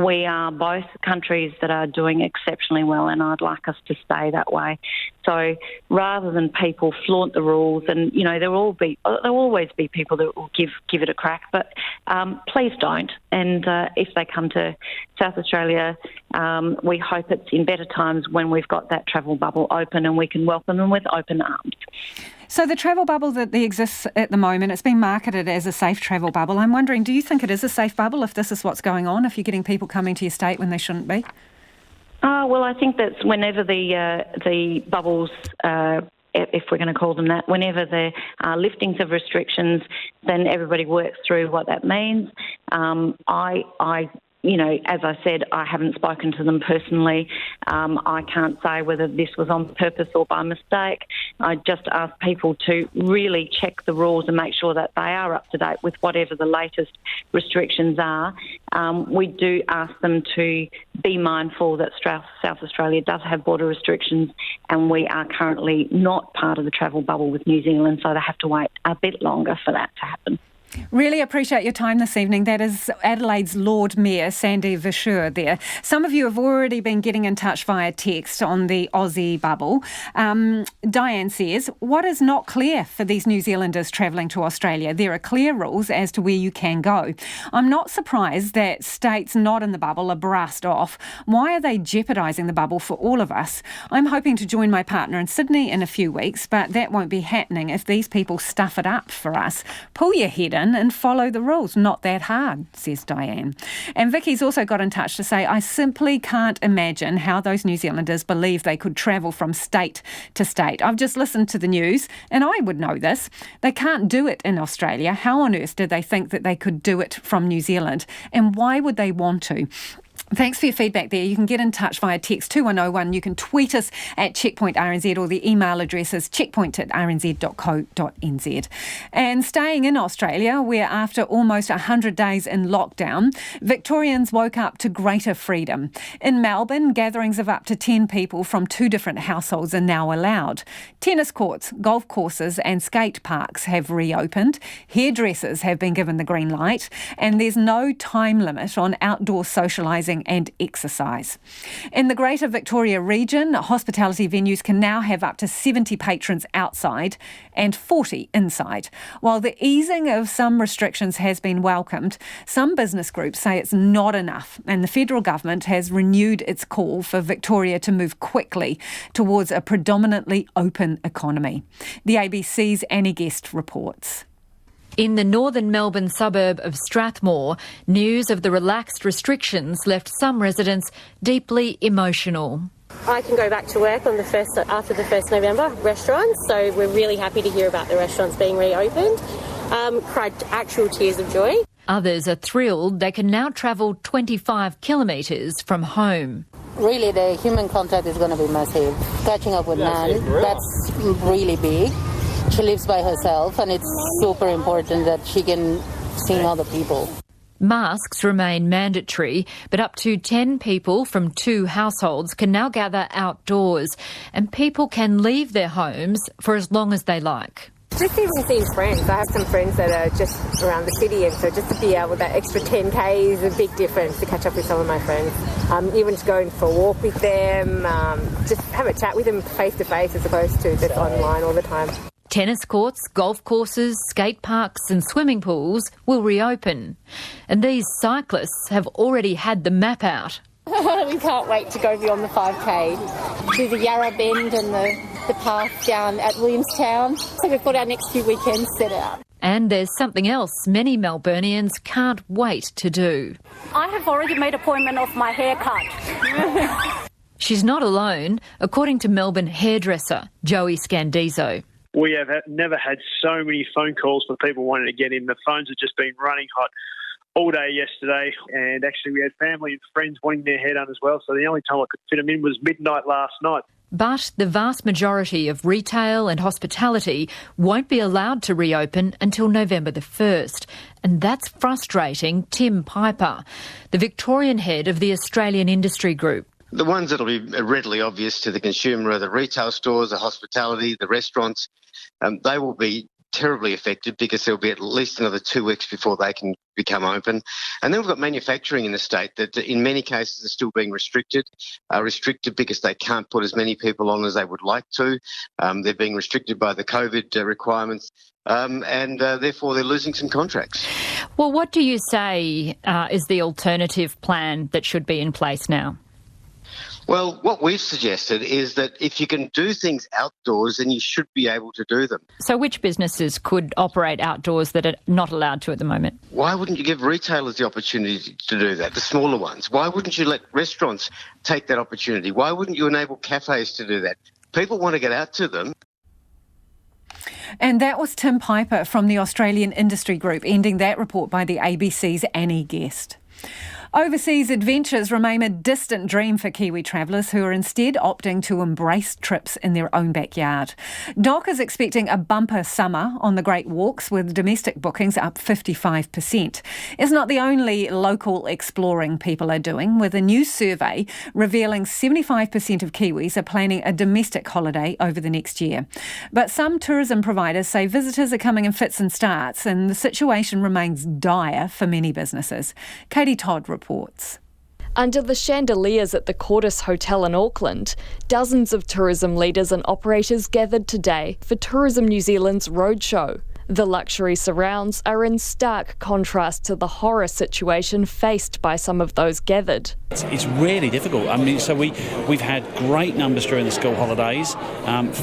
we are both countries that are doing exceptionally well, and I'd like us to stay that way. So rather than people flaunt the rules, and there'll always be people that will give it a crack, but please don't. And if they come to South Australia, we hope it's in better times when we've got that travel bubble open and we can welcome them with open arms. So the travel bubble that exists at the moment, it's been marketed as a safe travel bubble. I'm wondering, do you think it is a safe bubble if this is what's going on, if you're getting people coming to your state when they shouldn't be? Well, I think that's whenever the bubbles, if we're going to call them that, whenever there are liftings of restrictions, then everybody works through what that means. As I said, I haven't spoken to them personally. I can't say whether this was on purpose or by mistake. I just ask people to really check the rules and make sure that they are up to date with whatever the latest restrictions are. We do ask them to be mindful that South Australia does have border restrictions, and we are currently not part of the travel bubble with New Zealand, so they have to wait a bit longer for that to happen. Really appreciate your time this evening. That is Adelaide's Lord Mayor, Sandra there. Some of you have already been getting in touch via text on the Aussie bubble. Diane says, what is not clear for these New Zealanders travelling to Australia? There are clear rules as to where you can go. I'm not surprised that states not in the bubble are brassed off. Why are they jeopardising the bubble for all of us? I'm hoping to join my partner in Sydney in a few weeks, but that won't be happening if these people stuff it up for us. Pull your head in and follow the rules. Not that hard, says Diane. And Vicky's also got in touch to say, I simply can't imagine how those New Zealanders believe they could travel from state to state. I've just listened to the news, and I would know this. They can't do it in Australia. How on earth did they think that they could do it from New Zealand? And why would they want to? Thanks for your feedback there. You can get in touch via text 2101. You can tweet us at Checkpoint RNZ, or the email address is checkpoint@rnz.co.nz. And staying in Australia, where after almost 100 days in lockdown, Victorians woke up to greater freedom. In Melbourne, gatherings of up to 10 people from 2 different households are now allowed. Tennis courts, golf courses and skate parks have reopened. Hairdressers have been given the green light, and there's no time limit on outdoor socialising and exercise. In the Greater Victoria region, hospitality venues can now have up to 70 patrons outside and 40 inside. While the easing of some restrictions has been welcomed, some business groups say it's not enough, and the federal government has renewed its call for Victoria to move quickly towards a predominantly open economy. The ABC's Annie Guest reports. In the northern Melbourne suburb of Strathmore, news of the relaxed restrictions left some residents deeply emotional. I can go back to work on after the 1st November, restaurants, so we're really happy to hear about the restaurants being reopened. Cried actual tears of joy. Others are thrilled they can now travel 25 kilometres from home. Really, the human contact is going to be massive. Catching up with Nan, that's really big. She lives by herself, and it's super important that she can see other people. Masks remain mandatory, but up to 10 people from 2 households can now gather outdoors, and people can leave their homes for as long as they like. Just even seeing friends. I have some friends that are just around the city, and so just to be able, that extra 10k is a big difference to catch up with some of my friends. Even to go for a walk with them, just have a chat with them face to face as opposed to just online all the time. Tennis courts, golf courses, skate parks and swimming pools will reopen. And these cyclists have already had the map out. We can't wait to go beyond the 5k. Do the Yarra Bend and the path down at Williamstown. So we've got our next few weekends set out. And there's something else many Melburnians can't wait to do. I have already made an appointment of my haircut. She's not alone, according to Melbourne hairdresser Joey Scandizo. We have never had so many phone calls for people wanting to get in. The phones have just been running hot all day yesterday, and actually we had family and friends wanting their hair done as well, so the only time I could fit them in was midnight last night. But the vast majority of retail and hospitality won't be allowed to reopen until November the 1st. And that's frustrating Tim Piper, the Victorian head of the Australian Industry Group. The ones that will be readily obvious to the consumer are the retail stores, the hospitality, the restaurants. They will be terribly affected because there'll be at least another 2 weeks before they can become open. And then we've got manufacturing in the state that in many cases are still being restricted because they can't put as many people on as they would like to. They're being restricted by the COVID requirements. And therefore they're losing some contracts. Well, what do you say is the alternative plan that should be in place now? Well, what we've suggested is that if you can do things outdoors, then you should be able to do them. So which businesses could operate outdoors that are not allowed to at the moment? Why wouldn't you give retailers the opportunity to do that, the smaller ones? Why wouldn't you let restaurants take that opportunity? Why wouldn't you enable cafes to do that? People want to get out to them. And that was Tim Piper from the Australian Industry Group, ending that report by the ABC's Annie Guest. Overseas adventures remain a distant dream for Kiwi travellers who are instead opting to embrace trips in their own backyard. Doc is expecting a bumper summer on the Great Walks, with domestic bookings up 55%. It's not the only local exploring people are doing, with a new survey revealing 75% of Kiwis are planning a domestic holiday over the next year. But some tourism providers say visitors are coming in fits and starts, and the situation remains dire for many businesses. Katie Todd reports. Under the chandeliers at the Cordis Hotel in Auckland, dozens of tourism leaders and operators gathered today for Tourism New Zealand's roadshow. The luxury surrounds are in stark contrast to the horror situation faced by some of those gathered. It's really difficult. I mean, so we've had great numbers during the school holidays,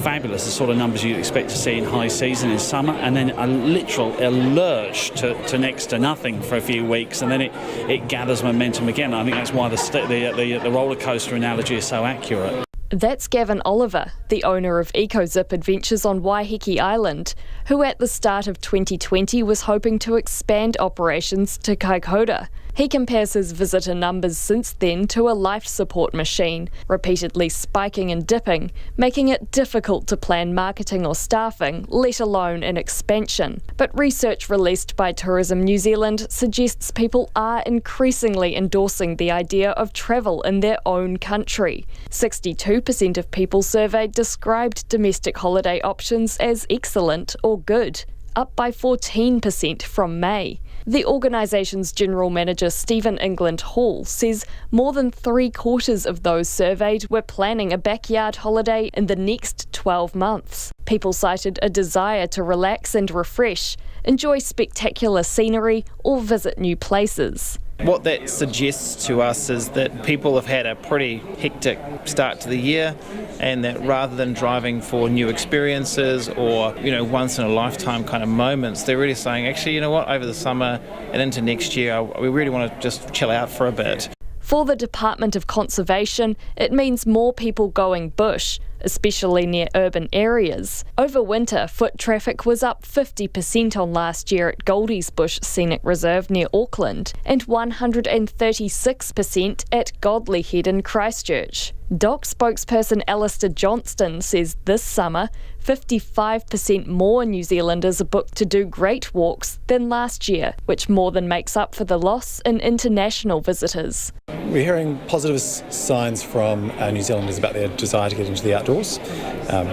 fabulous, the sort of numbers you'd expect to see in high season in summer, and then a lurch to next to nothing for a few weeks, and then it gathers momentum again. I think that's why the roller coaster analogy is so accurate. That's Gavin Oliver, the owner of EcoZip Adventures on Waiheke Island, who at the start of 2020 was hoping to expand operations to Kaikoura. He compares his visitor numbers since then to a life support machine, repeatedly spiking and dipping, making it difficult to plan marketing or staffing, let alone an expansion. But research released by Tourism New Zealand suggests people are increasingly endorsing the idea of travel in their own country. 62% of people surveyed described domestic holiday options as excellent or good, up by 14% from May. The organisation's General Manager Stephen England Hall says more than 3/4 of those surveyed were planning a backyard holiday in the next 12 months. People cited a desire to relax and refresh, enjoy spectacular scenery or visit new places. What that suggests to us is that people have had a pretty hectic start to the year, and that rather than driving for new experiences or, once in a lifetime kind of moments, they're really saying, actually, you know what, over the summer and into next year, we really want to just chill out for a bit. For the Department of Conservation, it means more people going bush, especially near urban areas. Over winter, foot traffic was up 50% on last year at Goldie's Bush Scenic Reserve near Auckland, and 136% at Godley Head in Christchurch. DOC spokesperson Alistair Johnston says this summer, 55% more New Zealanders are booked to do great walks than last year, which more than makes up for the loss in international visitors. We're hearing positive signs from New Zealanders about their desire to get into the outdoors.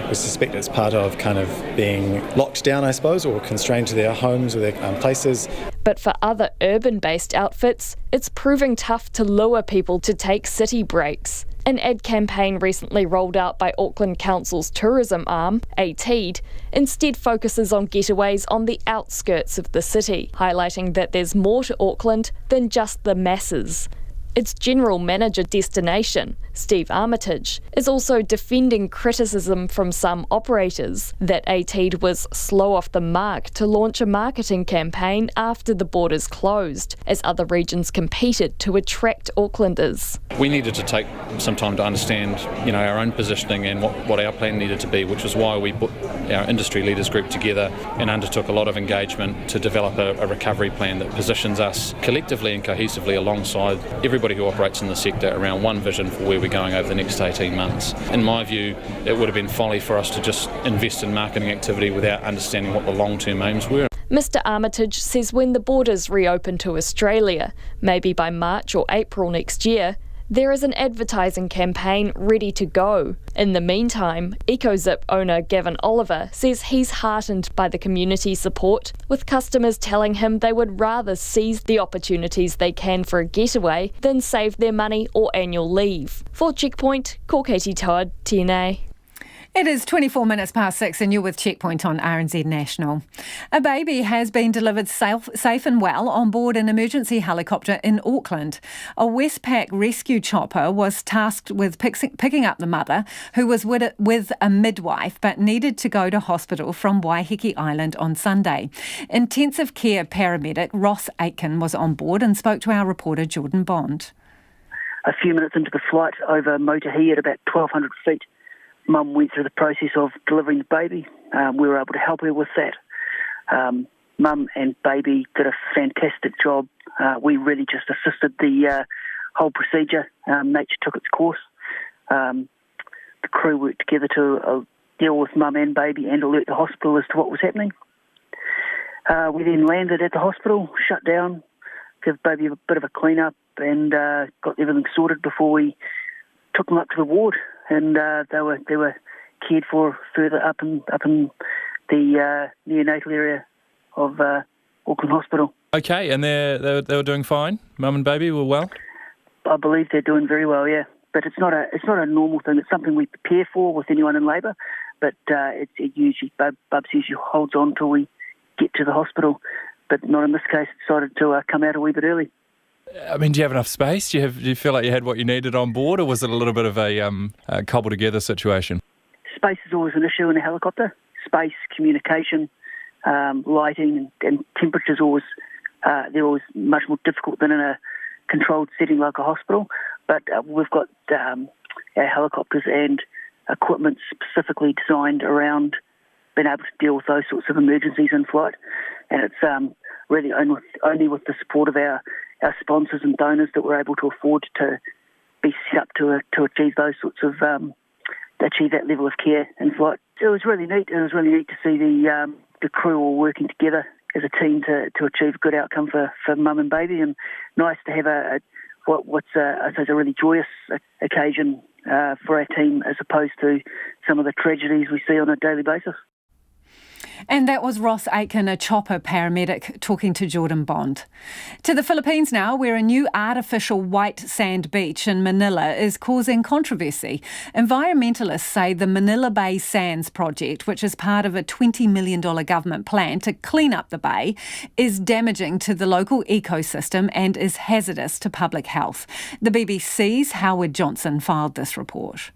We suspect it's part of kind of being locked down, I suppose, or constrained to their homes or their places. But for other urban-based outfits, it's proving tough to lure people to take city breaks. An ad campaign recently rolled out by Auckland Council's tourism arm, ATEED, instead focuses on getaways on the outskirts of the city, highlighting that there's more to Auckland than just the masses. Its General Manager Destination, Steve Armitage, is also defending criticism from some operators that ATEED was slow off the mark to launch a marketing campaign after the borders closed, as other regions competed to attract Aucklanders. We needed to take some time to understand, our own positioning and what our plan needed to be, which was why we put our industry leaders group together and undertook a lot of engagement to develop a recovery plan that positions us collectively and cohesively alongside everybody everybody who operates in the sector around one vision for where we're going over the next 18 months. In my view, it would have been folly for us to just invest in marketing activity without understanding what the long-term aims were. Mr Armitage says when the borders reopen to Australia, maybe by March or April next year, there is an advertising campaign ready to go. In the meantime, EcoZip owner Gavin Oliver says he's heartened by the community support, with customers telling him they would rather seize the opportunities they can for a getaway than save their money or annual leave. For Checkpoint, ko Katie Todd, TNA. It is 24 minutes past 6 and you're with Checkpoint on RNZ National. A baby has been delivered safe and well on board an emergency helicopter in Auckland. A Westpac rescue chopper was tasked with picking up the mother, who was with a midwife but needed to go to hospital from Waiheke Island on Sunday. Intensive care paramedic Ross Aitken was on board and spoke to our reporter Jordan Bond. A few minutes into the flight over Motahi at about 1,200 feet, Mum went through the process of delivering the baby. We were able to help her with that. Mum and baby did a fantastic job. We really just assisted the whole procedure. Nature took its course. The crew worked together to deal with Mum and baby and alert the hospital as to what was happening. We then landed at the hospital, shut down, gave baby a bit of a clean up and got everything sorted before we took them up to the ward. And they were cared for further up in the neonatal area of Auckland Hospital. Okay, and they were doing fine. Mum and baby were well. I believe they're doing very well, yeah. But it's not a normal thing. It's something we prepare for with anyone in labour. But it usually Bubs usually holds on till we get to the hospital. But not in this case. Decided to come out a wee bit early. I mean, do you have enough space? Do you feel like you had what you needed on board, or was it a little bit of a cobble together situation? Space is always an issue in a helicopter. Space, communication, lighting, and temperatures they're always much more difficult than in a controlled setting like a hospital. But we've got our helicopters and equipment specifically designed around being able to deal with those sorts of emergencies in flight. And it's really only with the support of our sponsors and donors that we're able to afford to be set up to achieve those sorts of achieve that level of care in flight. It was really neat. It was really neat to see the crew all working together as a team to achieve a good outcome for mum and baby, and nice to have what's I suppose a really joyous occasion for our team as opposed to some of the tragedies we see on a daily basis. And that was Ross Aitken, a chopper paramedic, talking to Jordan Bond. To the Philippines now, where a new artificial white sand beach in Manila is causing controversy. Environmentalists say the Manila Bay Sands project, which is part of a $20 million government plan to clean up the bay, is damaging to the local ecosystem and is hazardous to public health. The BBC's Howard Johnson filed this report.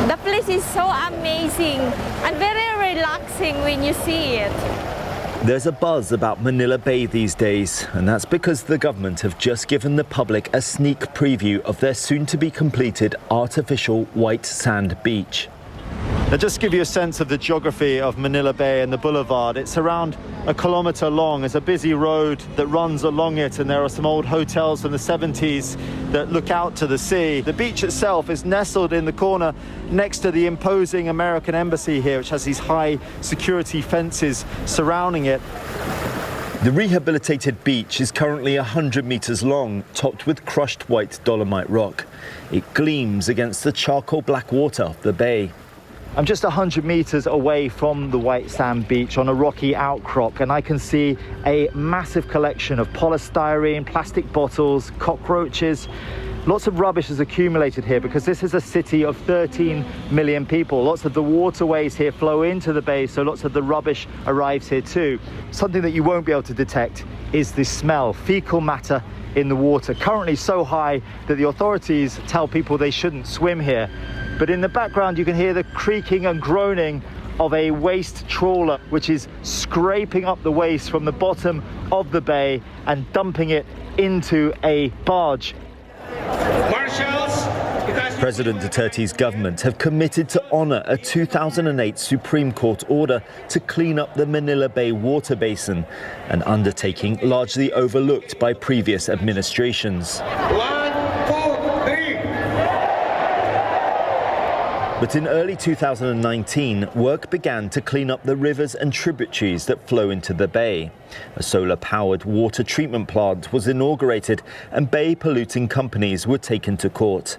The place is so amazing and very relaxing when you see it. There's a buzz about Manila Bay these days, and that's because the government have just given the public a sneak preview of their soon-to-be-completed artificial white sand beach. Now, just to give you a sense of the geography of Manila Bay and the boulevard, it's around 1 kilometre long. It's a busy road that runs along it, and there are some old hotels from the 70s that look out to the sea. The beach itself is nestled in the corner next to the imposing American embassy here, which has these high security fences surrounding it. The rehabilitated beach is currently 100 metres long, topped with crushed white dolomite rock. It gleams against the charcoal black water of the bay. I'm just 100 metres away from the white sand beach on a rocky outcrop, and I can see a massive collection of polystyrene, plastic bottles, cockroaches. Lots of rubbish is accumulated here because this is a city of 13 million people. Lots of the waterways here flow into the bay, so lots of the rubbish arrives here too. Something that you won't be able to detect is the smell, fecal matter in the water, currently so high that the authorities tell people they shouldn't swim here. But in the background you can hear the creaking and groaning of a waste trawler, which is scraping up the waste from the bottom of the bay and dumping it into a barge. Marshals, you guys President Duterte's government have committed to honour a 2008 Supreme Court order to clean up the Manila Bay water basin, an undertaking largely overlooked by previous administrations. But in early 2019, work began to clean up the rivers and tributaries that flow into the bay. A solar-powered water treatment plant was inaugurated and bay polluting companies were taken to court.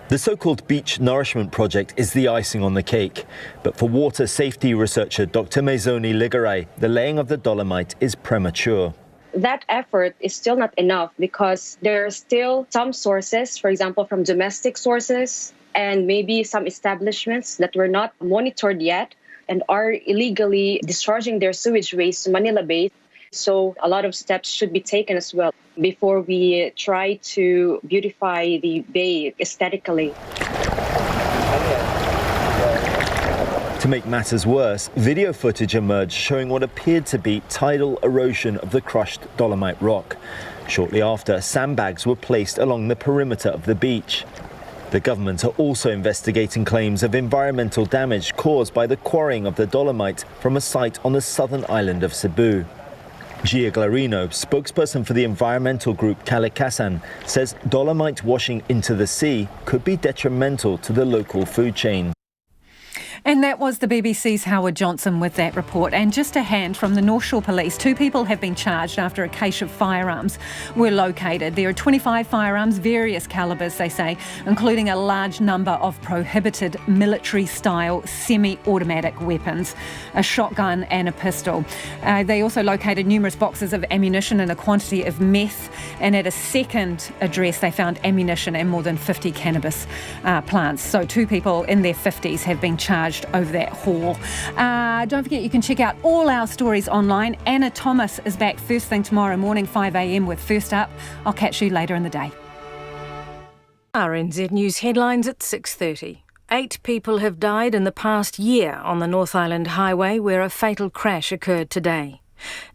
The so-called Beach Nourishment Project is the icing on the cake. But for water safety researcher Dr. Maizoni Ligaray, the laying of the dolomite is premature. That effort is still not enough because there are still some sources, for example, from domestic sources, and maybe some establishments that were not monitored yet and are illegally discharging their sewage waste to Manila Bay. So a lot of steps should be taken as well before we try to beautify the bay aesthetically. To make matters worse, video footage emerged showing what appeared to be tidal erosion of the crushed dolomite rock. Shortly after, sandbags were placed along the perimeter of the beach. The government are also investigating claims of environmental damage caused by the quarrying of the dolomite from a site on the southern island of Cebu. Gia Glarino, spokesperson for the environmental group Kalikasan, says dolomite washing into the sea could be detrimental to the local food chain. And that was the BBC's Howard Johnson with that report. And just a hand from the North Shore Police, 2 people have been charged after a cache of firearms were located. There are 25 firearms, various calibers, they say, including a large number of prohibited military-style semi-automatic weapons, a shotgun and a pistol. They also located numerous boxes of ammunition and a quantity of meth. And at a second address, they found ammunition and more than 50 cannabis plants. So 2 people in their 50s have been charged over that haul. Don't forget you can check out all our stories online. Anna Thomas is back first thing tomorrow morning, 5 a.m. with First Up. I'll catch you later in the day. RNZ News headlines at 6:30. 8 people have died in the past year on the North Island Highway where a fatal crash occurred today.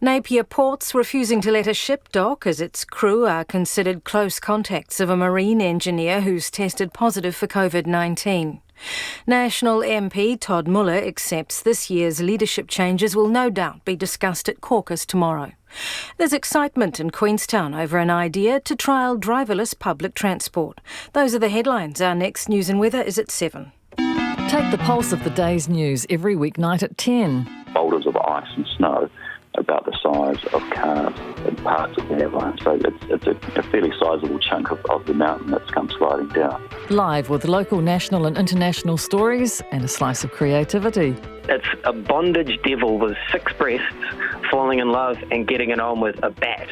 Napier Port's refusing to let a ship dock as its crew are considered close contacts of a marine engineer who's tested positive for COVID-19. National MP Todd Muller accepts this year's leadership changes will no doubt be discussed at caucus tomorrow. There's excitement in Queenstown over an idea to trial driverless public transport. Those are the headlines. Our next news and weather is at 7. Take the pulse of the day's news every weeknight at 10. Boulders of ice and snow about the size of cars in parts of the avalanche. So it's a fairly sizable chunk of the mountain that's come sliding down. Live with local, national and international stories and a slice of creativity. It's a bondage devil with 6 breasts falling in love and getting it on with a bat.